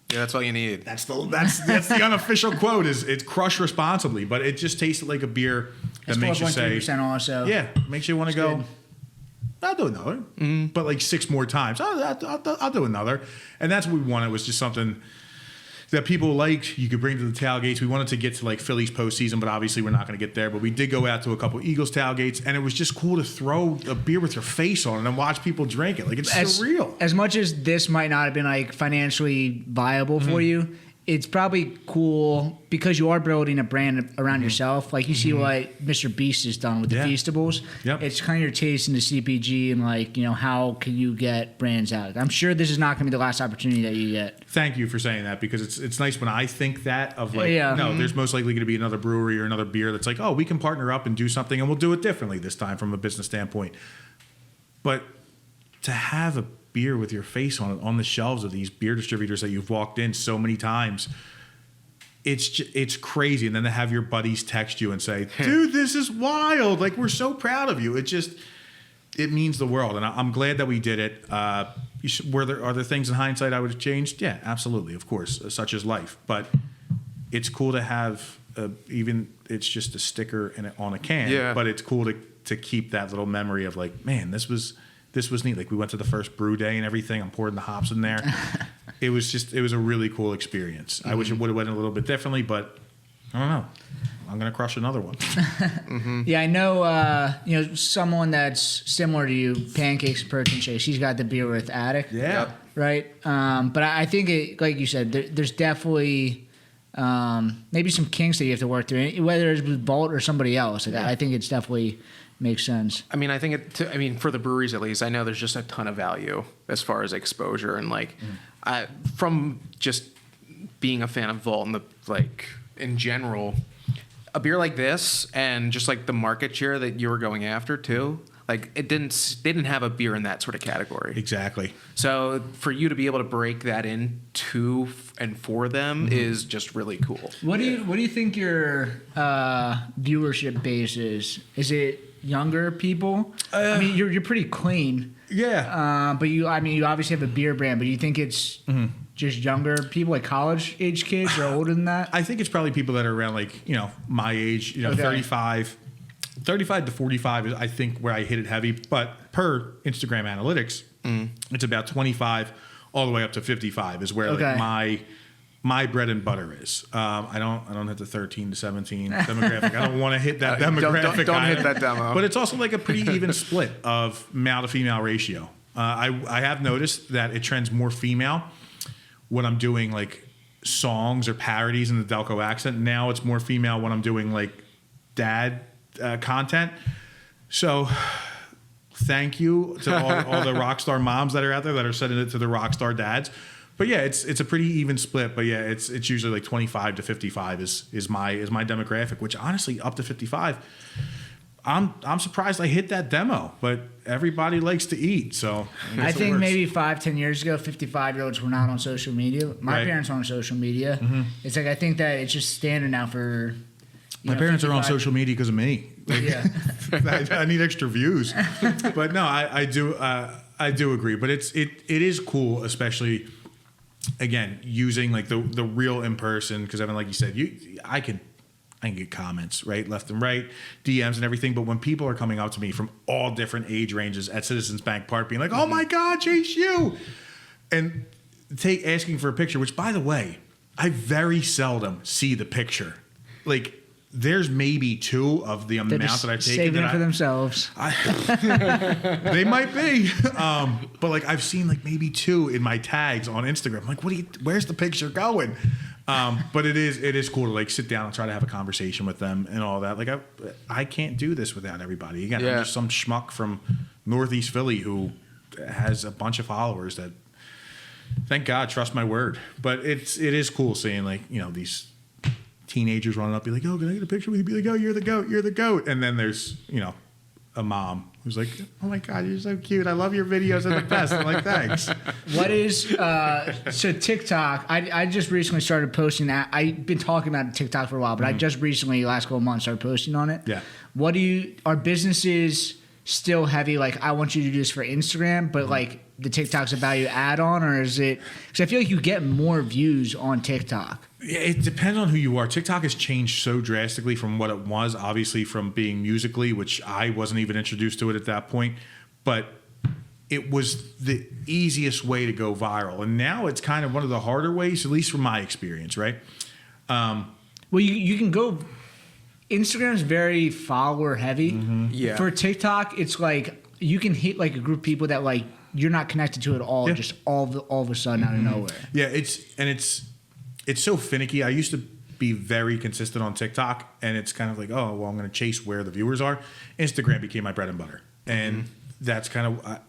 Yeah, that's all you need. That's the unofficial quote is it's crushed responsibly, but it just tasted like a beer that makes you say, 4.3% also. Yeah, makes you want to go, good. I'll do another. But like 6 more times. I'll do another. And that's what we wanted was just something that people liked, you could bring to the tailgates. We wanted to get to like Phillies postseason, but obviously we're not going to get there. But we did go out to a couple Eagles tailgates, and it was just cool to throw a beer with your face on it and watch people drink it. Like it's surreal. As much as this might not have been like financially viable for you, it's probably cool because you are building a brand around yourself. Like you see what Mr. Beast has done with the Feastables. Yep. It's kind of your taste into CPG and like, how can you get brands out? I'm sure this is not going to be the last opportunity that you get. Thank you for saying that because it's nice when I think that of like, there's most likely going to be another brewery or another beer that's like, oh, we can partner up and do something and we'll do it differently this time from a business standpoint. But to have a beer with your face on it on the shelves of these beer distributors that you've walked in so many times, it's crazy. And then to have your buddies text you and say, dude, this is wild. Like, we're so proud of you. It means the world. And I'm glad that we did it. Are there things in hindsight I would have changed? Yeah, absolutely. Of course, such as life. But it's cool to have even it's just a sticker on a can. Yeah. But it's cool to keep that little memory of like, man, this was neat. Like we went to the first brew day and everything. I'm pouring the hops in there. It was a really cool experience. I wish it would have went a little bit differently, but I don't know. I'm going to crush another one. Yeah, I know, someone that's similar to you, Pancakes and Protein Shake. She's got the beer with Attic. Yeah. Right? But I think, like you said, there's definitely maybe some kinks that you have to work through, whether it's with Bolt or somebody else. Like, I think it's definitely makes sense. I mean, I think for the breweries at least, I know there's just a ton of value as far as exposure and like from just being a fan of Vault and in general, a beer like this and just like the market share that you were going after too. Like they didn't have a beer in that sort of category. Exactly. So for you to be able to break that into and for them is just really cool. What do you think your viewership base is? Is it younger people? I mean, you're pretty clean. Yeah. But you obviously have a beer brand. But do you think it's just younger people, like college age kids, or older than that? I think it's probably people that are around my age. 35 to 45 is I think where I hit it heavy. But per Instagram analytics, it's about 25 all the way up to 55 is where like my bread and butter is. I don't hit the 13 to 17 demographic. I don't want to hit that demographic. Don't hit that demo. But it's also like a pretty even split of male to female ratio. I have noticed that it trends more female when I'm doing like songs or parodies in the Delco accent. Now it's more female when I'm doing like dad content. So thank you to all the rock star moms that are out there that are sending it to the rock star dads. But yeah, it's a pretty even split. But yeah, it's usually like 25 to 55 is my demographic, which honestly up to 55. I'm surprised I hit that demo, but everybody likes to eat, so I think maybe 5-10 years ago, 55-year-olds were not on social media. My parents are on social media. Mm-hmm. It's like I think that it's just standard now for. My parents are on social media because of me. Yeah, I need extra views, but no, I do agree. But it is cool, especially again using like the real in person, because Evan, like you said, I can get comments right, left and right, DMs and everything. But when people are coming up to me from all different age ranges at Citizens Bank Park, being like, "Oh my God, Chase, you," and asking for a picture, which by the way, I very seldom see the picture. Like, there's maybe 2 of the amount that I've taken. Saving it for themselves. They might be, but like I've seen like maybe 2 in my tags on Instagram. I'm like, where's the picture going? But it is cool to like sit down and try to have a conversation with them and all that. Like I can't do this without everybody. Again, I'm just some schmuck from Northeast Philly who has a bunch of followers that, thank God, trust my word. But it is cool seeing like, you know, these teenagers running up, be like, "Oh, can I get a picture with you?" Be like, "Oh, you're the goat." And then there's, you know, a mom who's like, "Oh my God, you're so cute. I love your videos. They're the best." I'm like, "Thanks." What is so TikTok? I just recently started posting that. I've been talking about TikTok for a while, but I just recently, last couple of months, started posting on it. Yeah. Are businesses still heavy? Like, I want you to do this for Instagram, but like the TikTok's a value add on, or is it? Because I feel like you get more views on TikTok. Yeah, it depends on who you are. TikTok has changed so drastically from what it was, obviously from being Musical.ly, which I wasn't even introduced to it at that point, but it was the easiest way to go viral. And now it's kind of one of the harder ways, at least from my experience, right? Well, you can go. Instagram's very follower heavy. Mm-hmm. Yeah. For TikTok, it's like you can hit like a group of people that like you're not connected to at all, just all of a sudden out of nowhere. Yeah, it's so finicky. I used to be very consistent on TikTok, and it's kind of like, oh, well, I'm going to chase where the viewers are. Instagram became my bread and butter, and that's kind of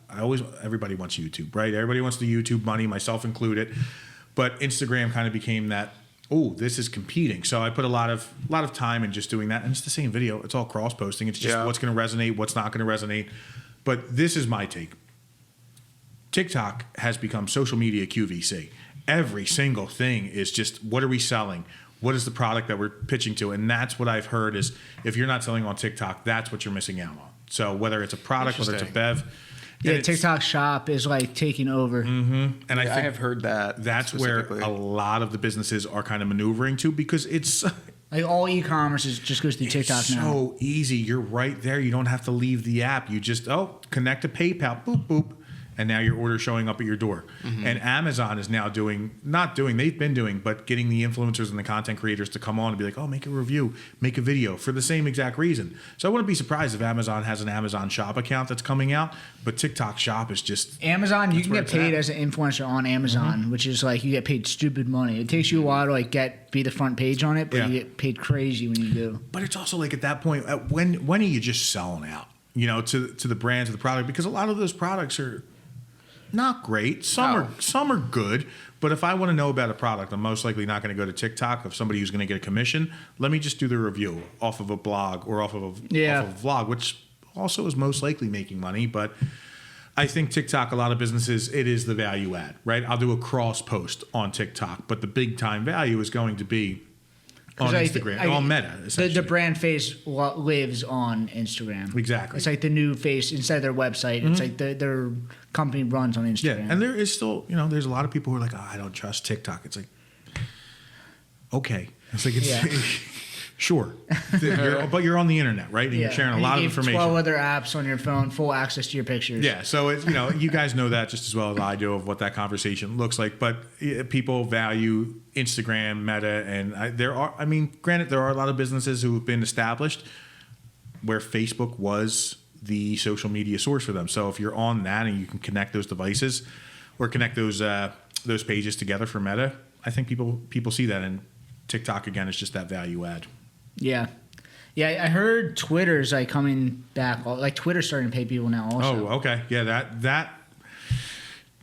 everybody wants YouTube, right? Everybody wants the YouTube money, myself included. But Instagram kind of became that. Oh, this is competing. So I put a lot of time in just doing that, and it's the same video. It's all cross posting. It's just what's going to resonate, what's not going to resonate. But this is my take. TikTok has become social media QVC. Every single thing is just, what are we selling? What is the product that we're pitching to? And that's what I've heard is, if you're not selling on TikTok, that's what you're missing out on. So whether it's a product, whether it's a bev. Yeah, TikTok Shop is like taking over. Mm-hmm. And I think I have heard that. That's where a lot of the businesses are kind of maneuvering to, because it's like all e-commerce just goes through TikTok now. So easy. You're right there. You don't have to leave the app. You just connect to PayPal, boop boop, and now your order showing up at your door. Mm-hmm. And Amazon is now they've been doing, but getting the influencers and the content creators to come on and be like, oh, make a review, make a video, for the same exact reason. So I wouldn't be surprised if Amazon has an Amazon Shop account that's coming out, but TikTok Shop is just Amazon. You can get paid as an influencer on Amazon, which is like you get paid stupid money. It takes you a while to like be the front page on it, but you get paid crazy when you do. But it's also like at that point, when are you just selling out, you know, to the brand, to the product? Because a lot of those products are not great. Some are good, but if I want to know about a product, I'm most likely not going to go to TikTok of somebody who's going to get a commission. Let me just do the review off of a blog or off of a vlog, which also is most likely making money. But I think TikTok, a lot of businesses, it is the value add, right? I'll do a cross post on TikTok, but the big time value is going to be on Instagram, on Meta, essentially. The brand face lives on Instagram. Exactly. It's like the new face inside their website. It's like their company runs on Instagram. Yeah, and there is still, you know, there's a lot of people who are like, oh, I don't trust TikTok. It's like, okay. It's like, Sure, but you're on the internet, right? And you're sharing a lot of information. 12 other apps on your phone, full access to your pictures. Yeah, so it's, you guys know that just as well as I do of what that conversation looks like. But people value Instagram, Meta, and granted, there are a lot of businesses who have been established where Facebook was the social media source for them. So if you're on that and you can connect those devices or connect those pages together for Meta, I think people see that, and TikTok again is just that value add. Yeah. I heard Twitter's like coming back. Like Twitter's starting to pay people now also. Oh, okay. Yeah, that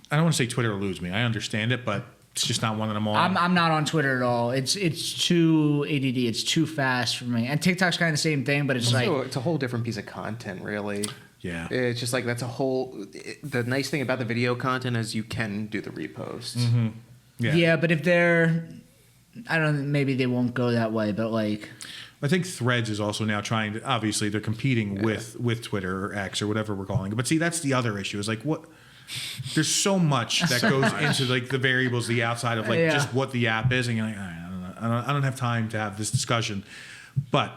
I don't want to say Twitter eludes me. I understand it, but it's just not one that I'm on. I'm not on Twitter at all. It's too ADD. It's too fast for me. And TikTok's kind of the same thing, but it's it's a whole different piece of content, really. Yeah. It's just like the nice thing about the video content is you can do the reposts. Mm-hmm. Yeah, but if they're, I don't know, maybe they won't go that way, but like, I think Threads is also now trying to, obviously they're competing with Twitter or X or whatever we're calling it. But see, that's the other issue is like there's so much that goes into like the variables, the outside of like just what the app is. And you're like, all right, I don't have time to have this discussion. But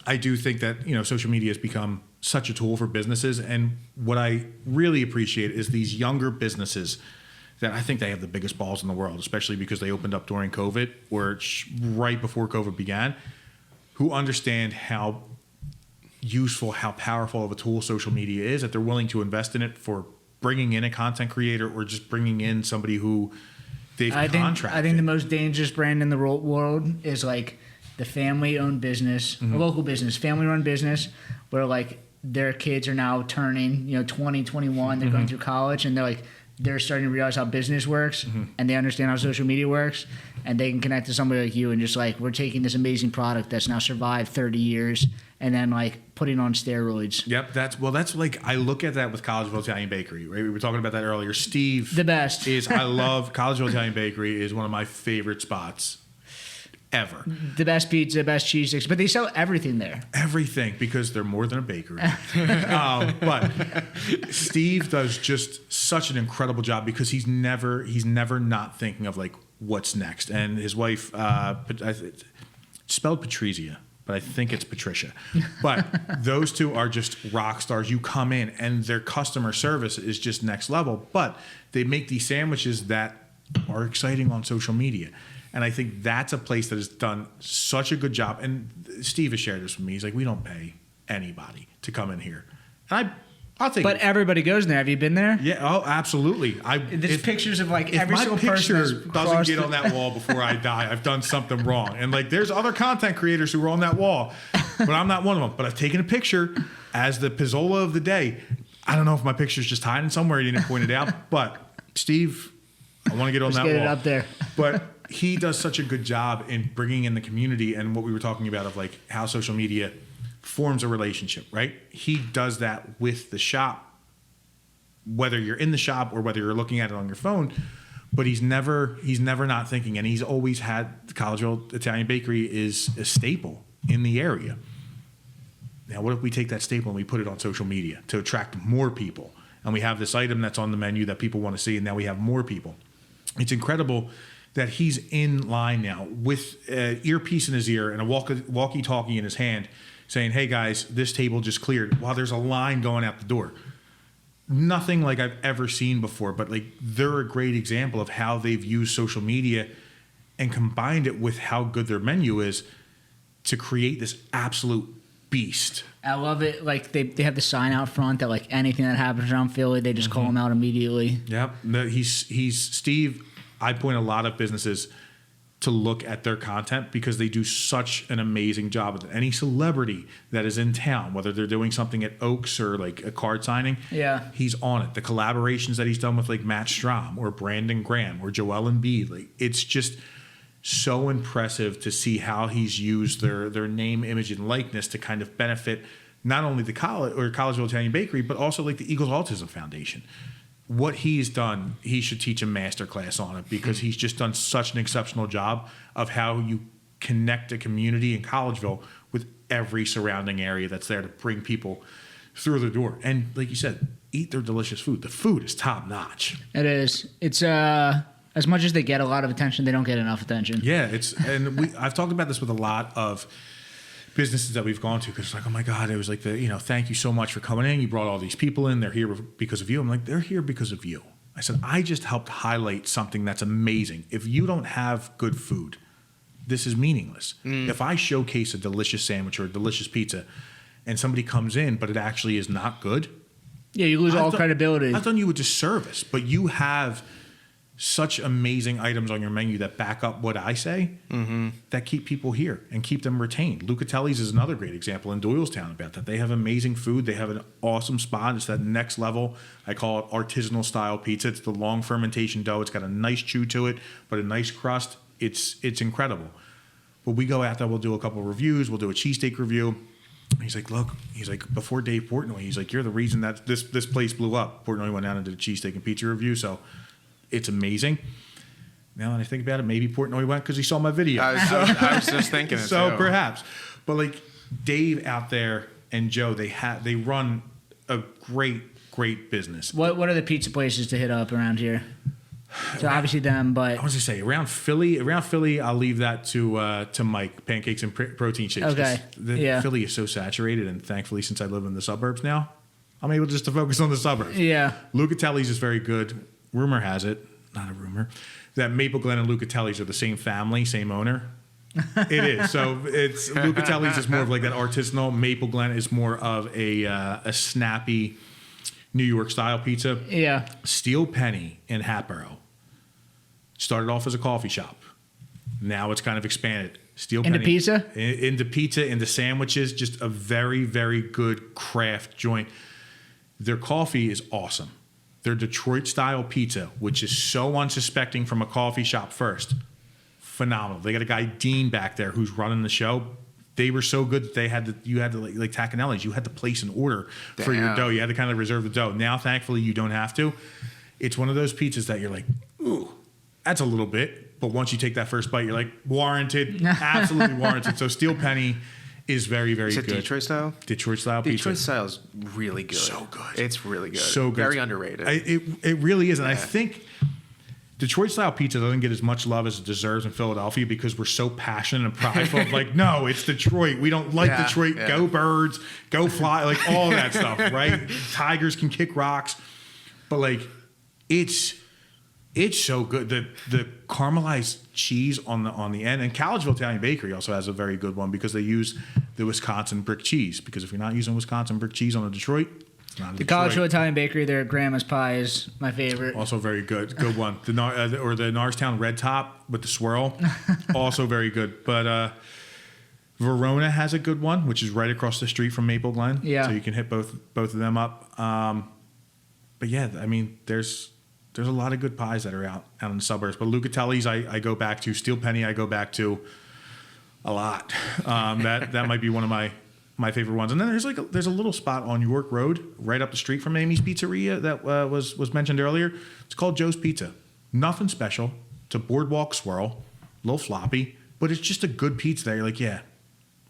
I do think that, social media has become such a tool for businesses. And what I really appreciate is these younger businesses that I think they have the biggest balls in the world, especially because they opened up during COVID or right before COVID began, who understand how useful, how powerful of a tool social media is, that they're willing to invest in it for bringing in a content creator or just bringing in somebody who they've contracted. I think the most dangerous brand in the world is like the family-owned business, a local business, family-run business, where like their kids are now turning, 20, 21, they're going through college, and they're starting to realize how business works, and they understand how social media works, and they can connect to somebody like you and just like, we're taking this amazing product that's now survived 30 years and then like putting on steroids. Yep, that's like, I look at that with Collegeville Italian Bakery, right? We were talking about that earlier. Steve, the best I love Collegeville Italian Bakery is one of my favorite spots ever. The best pizza, best cheese sticks, but they sell everything there. Everything, because they're more than a bakery. But Steve does just such an incredible job because he's never not thinking of like what's next. And his wife, it's spelled Patrizia, but I think it's Patricia. But those two are just rock stars. You come in and their customer service is just next level. But they make these sandwiches that are exciting on social media. And I think that's a place that has done such a good job. And Steve has shared this with me. He's like, we don't pay anybody to come in here. And I'll take it. But everybody goes in there. Have you been there? Yeah. Oh, absolutely. There's pictures of like every single person. If my picture doesn't get on that wall before I die, I've done something wrong. And like, there's other content creators who are on that wall, but I'm not one of them. But I've taken a picture as the Pizzola of the day. I don't know if my picture's just hiding somewhere. You didn't point it out. But Steve, I want to get on that wall. Get it up there. But he does such a good job in bringing in the community and what we were talking about of like how social media forms a relationship, right? He does that with the shop, whether you're in the shop or whether you're looking at it on your phone, but he's never not thinking. And he's always had the Collegeville Italian Bakery is a staple in the area. Now, what if we take that staple and we put it on social media to attract more people? And we have this item that's on the menu that people want to see, and now we have more people. It's incredible that he's in line now with an earpiece in his ear and a walkie-talkie in his hand saying, hey guys, this table just cleared, while there's a line going out the door. Nothing like I've ever seen before, but like they're a great example of how they've used social media and combined it with how good their menu is to create this absolute beast. I love it. Like they have the sign out front that like anything that happens around Philly, they just call him out immediately. Yep. He's Steve. I point a lot of businesses to look at their content because they do such an amazing job with it. Any celebrity that is in town, whether they're doing something at Oaks or like a card signing, he's on it. The collaborations that he's done with like Matt Strom or Brandon Graham or Joel Embiid, like it's just so impressive to see how he's used their name, image, and likeness to kind of benefit not only the Collegeville Italian Bakery, but also like the Eagles Autism Foundation. What he's done, he should teach a master class on it because he's just done such an exceptional job of how you connect a community in Collegeville with every surrounding area that's there to bring people through the door. And like you said, eat their delicious food. The food is top notch. It is. It's a As much as they get a lot of attention, they don't get enough attention. Yeah, I've talked about this with a lot of businesses that we've gone to because it's like, oh my God, it was like thank you so much for coming in. You brought all these people in. They're here because of you. I'm like, they're here because of you. I said, I just helped highlight something that's amazing. If you don't have good food, this is meaningless. If I showcase a delicious sandwich or a delicious pizza and somebody comes in, but it actually is not good. Yeah, you lose all credibility. I've done you a disservice, but you have such amazing items on your menu that back up what I say that keep people here and keep them retained. Lucatelli's is another great example in Doylestown about that. They have amazing food. They have an awesome spot. It's that next level. I call it artisanal style pizza. It's the long fermentation dough. It's got a nice chew to it, but a nice crust. It's incredible. But we go out there, we'll do a couple of reviews. We'll do a cheesesteak review. He's like, look, before Dave Portnoy, he's like, you're the reason that this place blew up. Portnoy went down and did a cheesesteak and pizza review. So it's amazing. Now that I think about it, maybe Portnoy went because he saw my video. I was just thinking it. So too. perhaps. But like Dave out there and Joe, they run a great business. What are the pizza places to hit up around here? So obviously them, but I was gonna say around Philly, I'll leave that to Mike, pancakes and protein shakes. Okay. Philly is so saturated, and thankfully, since I live in the suburbs now, I'm able just to focus on the suburbs. Yeah. Lucatelli's is very good. Rumor has it, not a rumor, that Maple Glen and Lucatelli's are the same family, same owner. It is. So it's Lucatelli's is more of like that artisanal. Maple Glen is more of a snappy New York style pizza. Yeah. Steel Penny in Hatboro started off as a coffee shop. Now it's kind of expanded. Steel Into Penny pizza? Into pizza, into sandwiches. Just a very, very good craft joint. Their coffee is awesome. Their Detroit style pizza, which is so unsuspecting from a coffee shop first, phenomenal. They got a guy Dean back there who's running the show. They were so good that you had to like Tacanelli's, you had to place an order for your dough. You had to kind of reserve the dough. Now, thankfully, you don't have to. It's one of those pizzas that you're like, ooh, that's a little bit. But once you take that first bite, you're like, warranted, absolutely warranted. So Steel Penny is very, very good. Detroit style? Detroit style pizza. Detroit style is really good. So good. It's really good. So good. Very underrated. It really is. And I think Detroit style pizza doesn't get as much love as it deserves in Philadelphia because we're so passionate and prideful. Like, no, it's Detroit. We don't like Detroit. Yeah. Go Birds, go Fly, like all that stuff, right? Tigers can kick rocks. But like, it's so good. The caramelized cheese on the end, and Collegeville Italian Bakery also has a very good one because they use the Wisconsin brick cheese. Because if you're not using Wisconsin brick cheese on a Detroit, it's not a the Detroit. Collegeville Italian Bakery, their grandma's pie is my favorite. Also very good one. The Norristown Red Top with the swirl, also very good. But Verona has a good one, which is right across the street from Maple Glen. Yeah, so you can hit both of them up. But yeah, I mean, there's a lot of good pies that are out in the suburbs. But Lucatelli's, I go back to. Steel Penny, I go back to a lot. That might be one of my favorite ones. And then there's a little spot on York Road right up the street from Amy's Pizzeria that was mentioned earlier. It's called Joe's Pizza. Nothing special. It's a boardwalk swirl, a little floppy, but it's just a good pizza that you're like, yeah,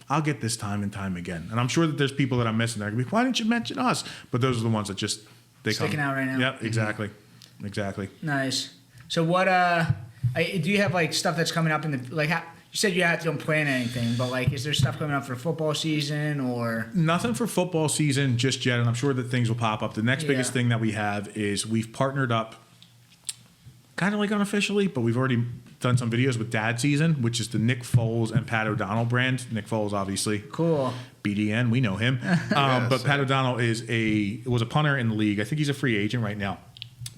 I'll get this time and time again. And I'm sure that there's people that I'm missing that are going to be, why didn't you mention us? But those are the ones that just sticking out right now. Yep, exactly. Mm-hmm. Exactly. Nice. So what? Do you have like stuff that's coming up in the like? You said you don't plan anything, but like, is there stuff coming up for football season or? Nothing for football season just yet, and I'm sure that things will pop up. The next biggest thing that we have is we've partnered up, kind of like unofficially, but we've already done some videos with Dad Season, which is the Nick Foles and Pat O'Donnell brand. Nick Foles, obviously. Cool. BDN, we know him. But Pat O'Donnell was a punter in the league. I think he's a free agent right now.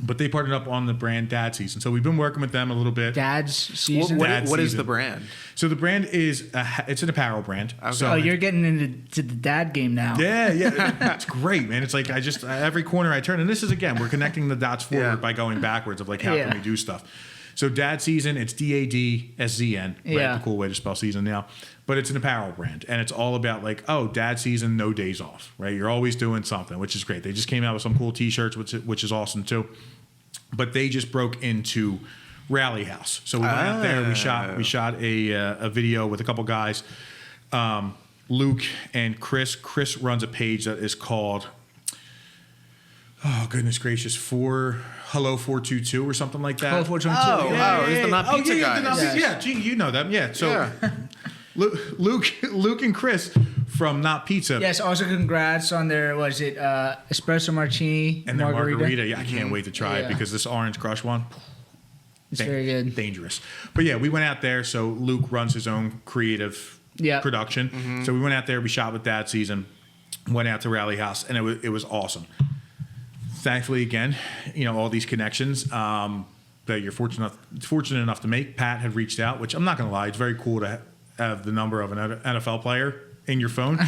But they partnered up on the brand Dad Season. So we've been working with them a little bit. Dad's Season? What is the brand? So the brand is, it's an apparel brand. Okay. So you're getting into the dad game now. Yeah. It's great, man. It's like every corner I turn, and this is, again, we're connecting the dots forward by going backwards of like, how can we do stuff? So Dad Season, it's DADSZN, right? The cool way to spell season now. But it's an apparel brand, and it's all about like, oh, Dad Season, no days off, right? You're always doing something, which is great. They just came out with some cool T-shirts, which is awesome too. But they just broke into Rally House, so we went out there. We shot a video with a couple guys, Luke and Chris. Chris runs a page that is called Oh goodness gracious! Hello 422 or something like that. Hello 422. Oh, it's the Not Pizza guys. Yeah, gee, you know them. Yeah. So Luke and Chris from Not Pizza. Yes. Also, congrats on their espresso martini And their margarita. Yeah, I can't wait to try it Yeah. because this orange crush one. It's very good. Dangerous. But yeah, we went out there. So Luke runs his own creative production. So we went out there. We shot with that season. Went out to Rally House, and it was awesome. Thankfully, again, all these connections that you're fortunate enough to make. Pat had reached out, which I'm not going to lie, it's very cool to have the number of an NFL player in your phone.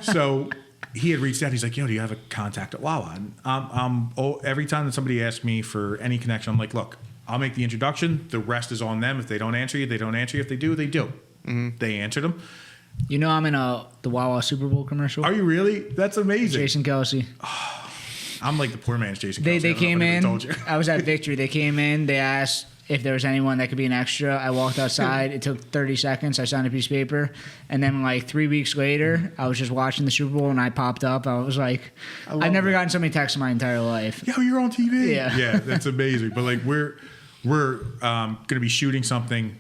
So he had reached out. He's like, do you have a contact at Wawa? And every time that somebody asks me for any connection, I'm like, look, I'll make the introduction. The rest is on them. If they don't answer you, they don't answer you. If they do, they do. They answered them. I'm in the Wawa Super Bowl commercial. Are you really? That's amazing. Jason Kelsey. I'm like the poor man's Jason They Kelsey. came in. Told you. I was at Victory. They came in. They asked if there was anyone that could be an extra. I walked outside. It took 30 seconds. I signed a piece of paper. And then 3 weeks later, I was just watching the Super Bowl and I popped up. I was like, I've never gotten so many texts in my entire life. Yo, you're on TV. Yeah. Yeah, that's amazing. But we're going to be shooting something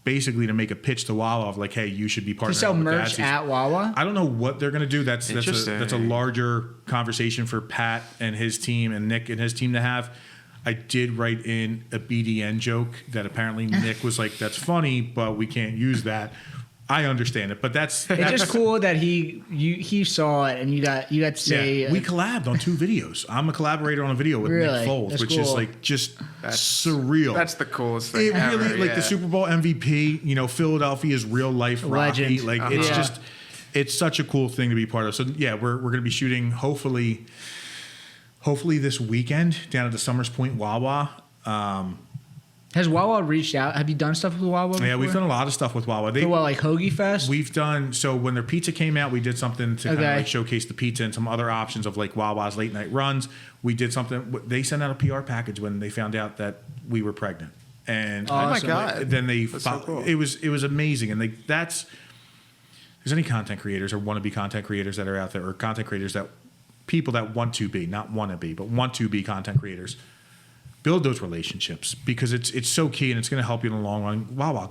basically to make a pitch to Wawa of hey, you should be partnering To sell with merch that. at Wawa? I don't know what they're going to do. That's a larger conversation for Pat and his team and Nick and his team to have. I did write in a BDN joke that apparently Nick was like, that's funny, but we can't use that. I understand it, but that's It's just cool that he saw it and you got to say we collabed on 2 videos. I'm a collaborator on a video with Really? Nick Foles, That's which cool. is just surreal. That's the coolest thing It ever. really the Super Bowl MVP. Philadelphia's real life Rocky. Legend. It's just it's such a cool thing to be part of. So yeah, we're going to be shooting hopefully this weekend down at the Summers Point Wawa. Has Wawa reached out? Have you done stuff with Wawa before? Yeah, we've done a lot of stuff with Wawa. Hoagie Fest? We've done, so when their pizza came out, we did something to kind of showcase the pizza and some other options of Wawa's late night runs. We did something, they sent out a PR package when they found out that we were pregnant. And oh my God. Then so cool. It was amazing. And there's any content creators or wannabe content creators that are out there, or content creators people that want to be, not want to be, but want to be content creators. Build those relationships because it's so key and it's going to help you in the long run. Wawa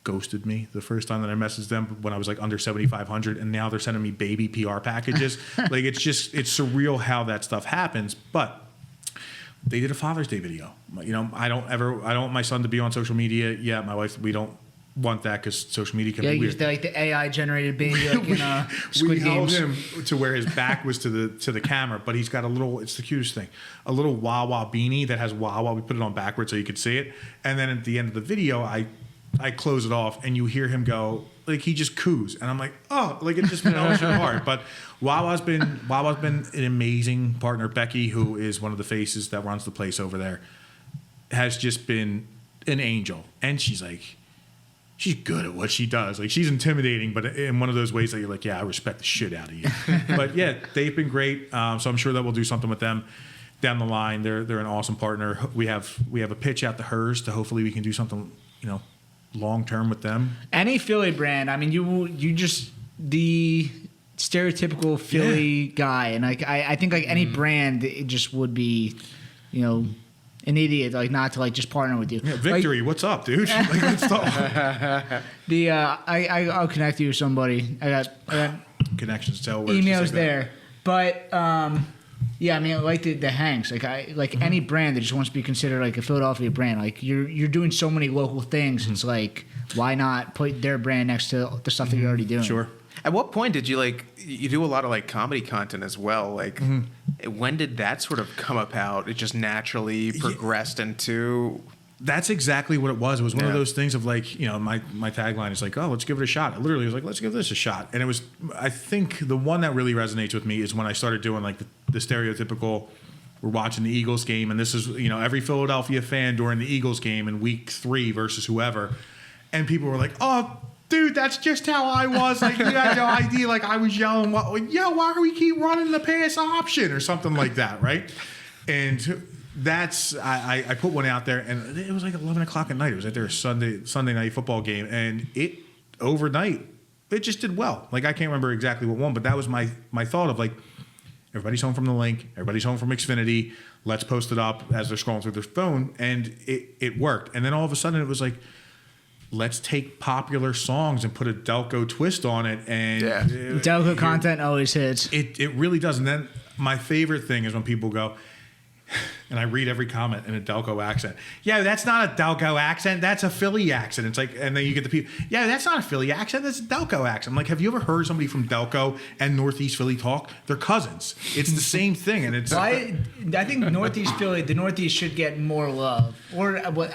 ghosted me the first time that I messaged them when I was under 7,500, and now they're sending me baby PR packages. It's surreal how that stuff happens. But they did a Father's Day video. I don't want my son to be on social media. Yeah, my wife, we don't want that because social media can be weird. Yeah, the AI generated baby in Squid we held Games. him to where his back was to the camera, but he's got it's the cutest thing, a little Wawa beanie that has Wawa. We put it on backwards so you could see it, and then at the end of the video, I close it off, and you hear him go he just coos, and I'm like, oh, it just melts your heart. But Wawa's been an amazing partner. Becky, who is one of the faces that runs the place over there, has just been an angel, and she's good at what she does. She's intimidating, but in one of those ways that you're yeah, I respect the shit out of you. But yeah, they've been great. So I'm sure that we'll do something with them down the line. They're an awesome partner. We have a pitch out to hers to hopefully we can do something, long term with them. Any Philly brand, I mean, you just the stereotypical Philly guy, and I think any brand, it just would be, an idiot not to just partner with you. Yeah, Victory, what's up, dude? Let's talk. I'll connect you with somebody. I got Connections to emails there, but yeah, I mean, the Hanks, any brand that just wants to be considered a Philadelphia brand. You're doing so many local things. It's why not put their brand next to the stuff that you're already doing? Sure. At what point did you you do a lot of comedy content as well? When did that sort of come about? It just naturally progressed into. That's exactly what it was. It was one of those things of my tagline is oh, let's give it a shot. I literally was let's give this a shot. And it was, I think the one that really resonates with me is when I started doing the stereotypical, we're watching the Eagles game, and this is, every Philadelphia fan during the Eagles game in week 3 versus whoever. And people were oh, dude, that's just how I was. You had no idea. I was yelling, why do we keep running the pass option or something like that, right? And that's I put one out there, and it was 11 o'clock at night. It was at their Sunday night football game, and it overnight it just did well. I can't remember exactly what won, but that was my thought of Everybody's home from the link. Everybody's home from Xfinity. Let's post it up as they're scrolling through their phone. And it worked. And then all of a sudden it was like, let's take popular songs and put a Delco twist on it. And Delco content always hits. It really does. And then my favorite thing is when people go, and I read every comment in a Delco accent. Yeah, that's not a Delco accent. That's a Philly accent. It's like, and then you get the people. Yeah, that's not a Philly accent. That's a Delco accent. I'm like, have you ever heard somebody from Delco and Northeast Philly talk? They're cousins. It's the same thing, and it's. I think Northeast Philly, the Northeast should get more love, or what?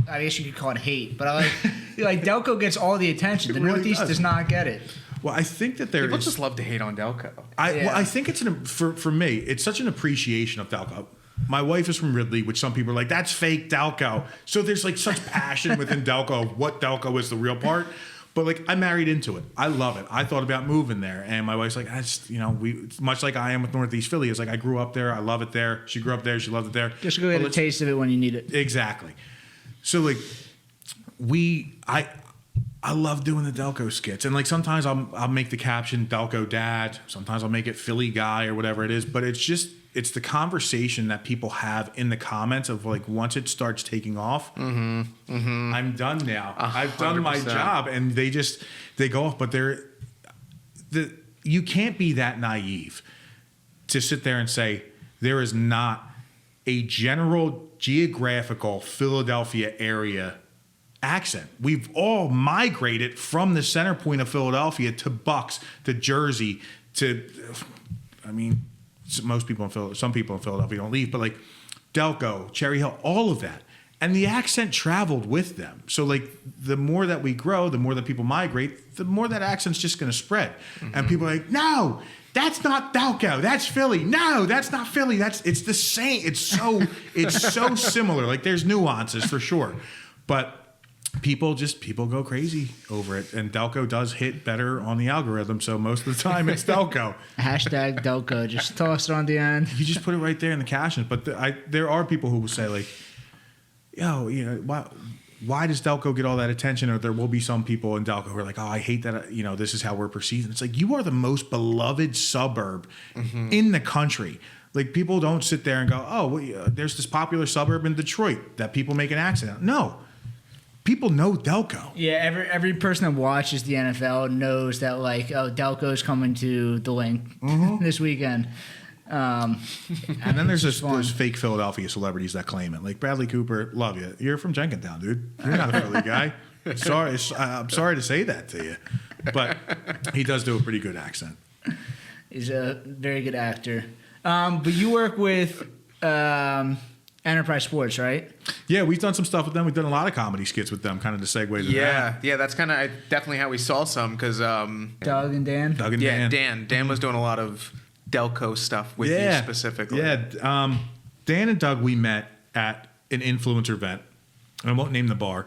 I guess you could call it hate. But I like Delco gets all the attention. The really Northeast does not get it. Well, I think that people just love to hate on Delco. I think it's for me, it's such an appreciation of Delco. My wife is from Ridley, which some people are like, that's fake Delco. So there's like such passion within Delco of what Delco is the real part. But like I married into it. I love it. I thought about moving there. And my wife's like, much like I am with Northeast Philly. It's like I grew up there. I love it there. She grew up there. She loved it there. Just go get a taste of it when you need it. Exactly. So like I love doing the Delco skits. And like sometimes I'll make the caption Delco Dad. Sometimes I'll make it Philly Guy or whatever it is. But it's the conversation that people have in the comments of like once it starts taking off, I'm done now. 100%. I've done my job, and they go off. But you can't be that naive to sit there and say there is not a general geographical Philadelphia area accent. We've all migrated from the center point of Philadelphia to Bucks, to Jersey, some people in Philadelphia don't leave, but like Delco, Cherry Hill, all of that. And the accent traveled with them. So like the more that we grow, the more that people migrate, the more that accent's just going to spread. And people are like, no, that's not Delco. That's Philly. No, that's not Philly. It's the same. It's so similar. Like there's nuances for sure. But people go crazy over it, and Delco does hit better on the algorithm, so most of the time it's Delco. Hashtag Delco, just toss it on the end. You just put it right there in the captions. But there are people who will say like, why does Delco get all that attention? Or there will be some people in Delco who are like, oh, I hate that, this is how we're perceived. And it's like, you are the most beloved suburb in the country. Like people don't sit there and go, oh, there's this popular suburb in Detroit that people make an accent out. No. People know Delco. Yeah, every person that watches the NFL knows that Delco's coming to the link this weekend. And then there's those fake Philadelphia celebrities that claim it. Like Bradley Cooper, love you. You're from Jenkintown, dude. You're not a Philly guy. I'm sorry to say that to you, but he does do a pretty good accent. He's a very good actor. But you work with Enterprize Sports, right? Yeah, we've done some stuff with them. We've done a lot of comedy skits with them, kind of to segue to that. Yeah, that's kind of definitely how we saw some, because Doug and Dan. Dan was doing a lot of Delco stuff with you specifically. Yeah, Dan and Doug, we met at an influencer event. I won't name the bar.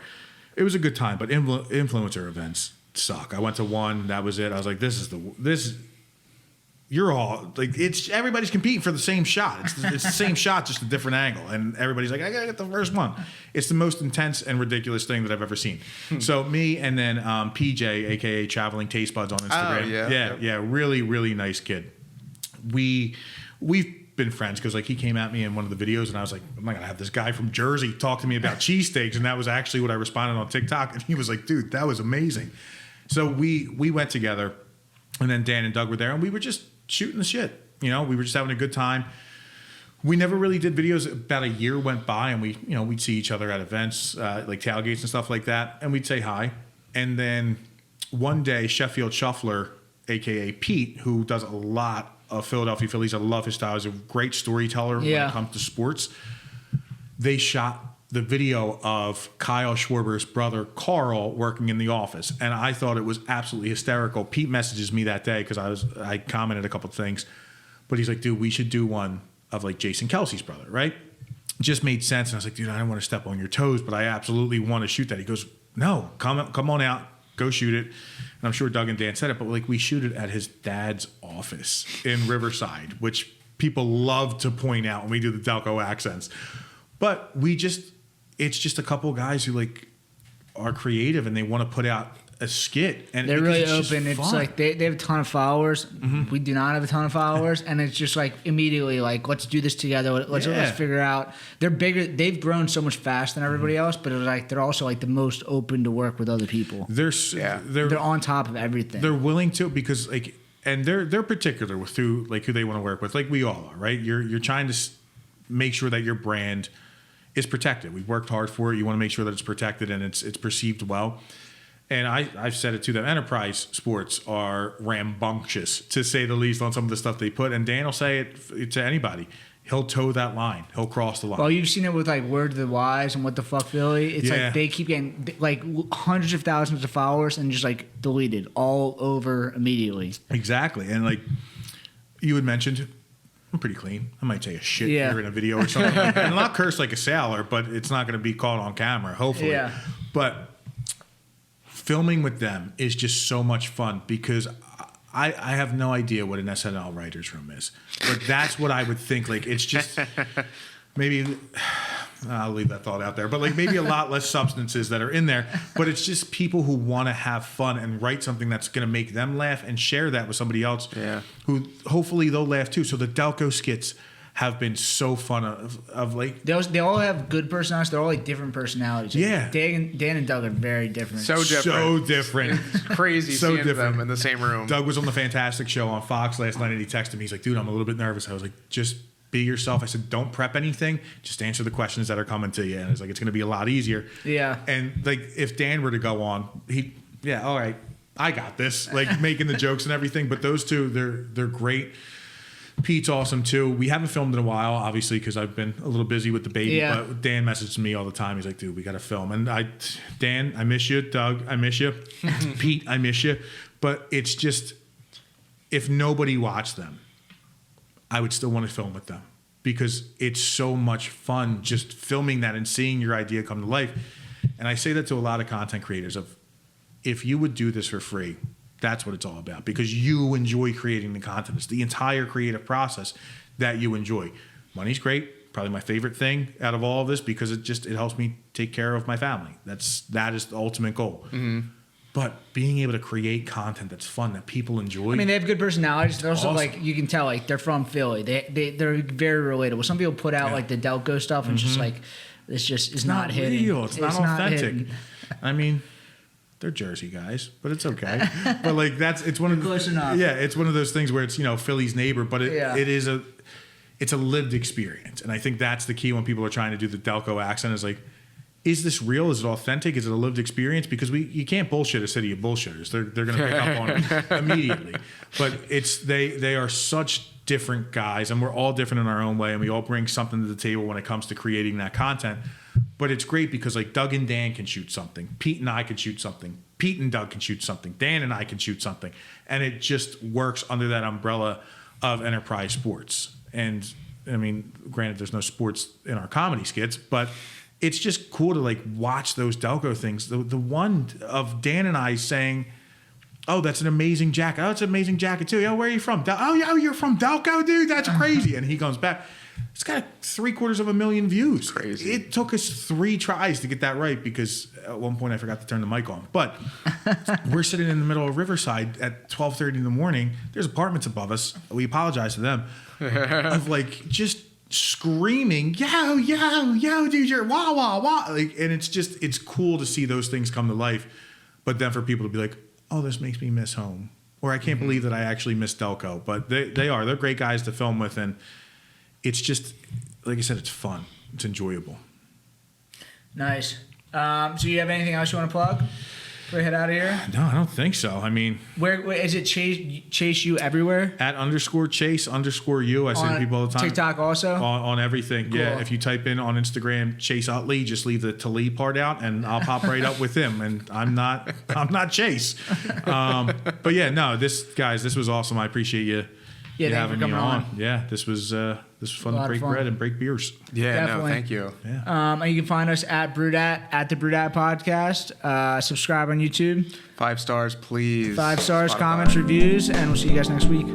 It was a good time, but influencer events suck. I went to one, that was it. I was like, you're all like, everybody's competing for the same shot. It's the same shot, just a different angle. And everybody's like, I gotta get the first one. It's the most intense and ridiculous thing that I've ever seen. So me and then PJ, aka Traveling Taste Buds on Instagram. Yeah, really, really nice kid. We've been friends because like he came at me in one of the videos and I was like, I'm not gonna have this guy from Jersey talk to me about cheesesteaks, and that was actually what I responded on TikTok, and he was like, dude, that was amazing. So we went together, and then Dan and Doug were there, and we were just shooting the shit. We were just having a good time. We never really did videos. About a year went by, and we'd see each other at events, like tailgates and stuff like that, and we'd say hi. And then one day, Sheffield Shuffler, aka Pete, who does a lot of Philadelphia Phillies, I love his style. He's a great storyteller when it comes to sports. They shot the video of Kyle Schwarber's brother, Carl, working in the office. And I thought it was absolutely hysterical. Pete messages me that day because I commented a couple of things. But he's like, dude, we should do one of like Jason Kelsey's brother, right? It just made sense. And I was like, dude, I don't want to step on your toes, but I absolutely want to shoot that. He goes, no, come on out, go shoot it. And I'm sure Doug and Dan said it, but like we shoot it at his dad's office in Riverside, which people love to point out when we do the Delco accents. But it's just a couple of guys who like are creative and they want to put out a skit, and they're really just open. It's fun. like they have a ton of followers. We do not have a ton of followers, and it's just like immediately like, let's do this together. Let's figure out. They're bigger. They've grown so much faster than everybody else, but it's like they're also like the most open to work with other people. They're on top of everything. They're willing to, because like, and they're particular with who they want to work with. Like we all are, right? You're trying to make sure that your brand is protected. We've worked hard for it. You want to make sure that it's protected and it's perceived well. And I've said it to them. Enterprise sports are rambunctious, to say the least, on some of the stuff they put. And Dan will say it to anybody. He'll toe that line. He'll cross the line. Well, you've seen it with like Word to the Wise and What the Fuck Philly. It's like they keep getting like hundreds of thousands of followers and just like deleted all over immediately. Exactly. And like you had mentioned, I'm pretty clean. I might take a shit here in a video or something. And not curse like a sailor, but it's not going to be caught on camera, hopefully. Yeah. But filming with them is just so much fun, because I have no idea what an SNL writer's room is. But that's what I would think. Like, it's just maybe, I'll leave that thought out there, but like maybe a lot less substances that are in there. But it's just people who want to have fun and write something that's going to make them laugh and share that with somebody else who hopefully they'll laugh too. So the Delco skits have been so fun of like, they all have good personalities. They're all like different personalities. Like Dan and Doug are very different. So different. It's crazy seeing them in the same room. Doug was on the Fantastic Show on Fox last night, and he texted me. He's like, dude, I'm a little bit nervous. I was like, just be yourself. I said, don't prep anything. Just answer the questions that are coming to you. And it's like, it's going to be a lot easier. Yeah. And like, if Dan were to go on, all right, I got this. Like, making the jokes and everything. But those two, they're great. Pete's awesome too. We haven't filmed in a while, obviously, because I've been a little busy with the baby. Yeah. But Dan messages me all the time. He's like, dude, we got to film. And Dan, I miss you. Doug, I miss you. Pete, I miss you. But it's just, if nobody watched them, I would still want to film with them, because it's so much fun just filming that and seeing your idea come to life. And I say that to a lot of content creators of, if you would do this for free, that's what it's all about, because you enjoy creating the content. It's the entire creative process that you enjoy. Money's great, probably my favorite thing out of all of this, because it helps me take care of my family. That is the ultimate goal. Mm-hmm. But being able to create content that's fun, that people enjoy. I mean, they have good personalities. They're also awesome. like, you can tell like they're from Philly. They're very relatable. Some people put out like the Delco stuff and just like, this just is not hitting. Real. It's not authentic. I mean, they're Jersey guys, but it's okay. But like it's one of close enough. Yeah, it's one of those things where it's Philly's neighbor, but it's a lived experience, and I think that's the key when people are trying to do the Delco accent. Is like, is this real? Is it authentic? Is it a lived experience? Because you can't bullshit a city of bullshitters. They're going to pick up on it immediately. But they are such different guys, and we're all different in our own way, and we all bring something to the table when it comes to creating that content. But it's great because like Doug and Dan can shoot something. Pete and I can shoot something. Pete and Doug can shoot something. Dan and I can shoot something. And it just works under that umbrella of Enterprise Sports. And I mean, granted, there's no sports in our comedy skits, but it's just cool to like watch those Delco things. The one of Dan and I saying, oh, that's an amazing jacket. Oh, it's an amazing jacket too. Yeah, where are you from? Oh, you're from Delco, dude? That's crazy. And he comes back. It's got 750,000 views. Crazy. It took us 3 tries to get that right, because at one point I forgot to turn the mic on. But we're sitting in the middle of Riverside at 12:30 in the morning. There's apartments above us. We apologize to them. Of like just screaming, yo, dude, you're wah, wah, wah. Like, and it's cool to see those things come to life. But then for people to be like, oh, this makes me miss home. Or I can't believe that I actually miss Delco. But they're great guys to film with, and it's just, like I said, it's fun. It's enjoyable. Nice. So you have anything else you want to plug before we head out of here? No, I don't think so. I mean, where is it? Chase you everywhere? @_Chase_you. I say to people all the time. TikTok also? On everything. Cool. Yeah. If you type in on Instagram Chase Utley, just leave the Tali part out, and I'll pop right up with him. And I'm not Chase. But yeah, no, this was awesome. I appreciate you. Yeah, having me on. Yeah, this was fun to break bread and break beers. Yeah, definitely. No, thank you. Yeah. And you can find us at BrewedAt, the BrewedAt podcast. Subscribe on YouTube. 5 stars, please. 5 stars, Spotify. comments, reviews, and we'll see you guys next week.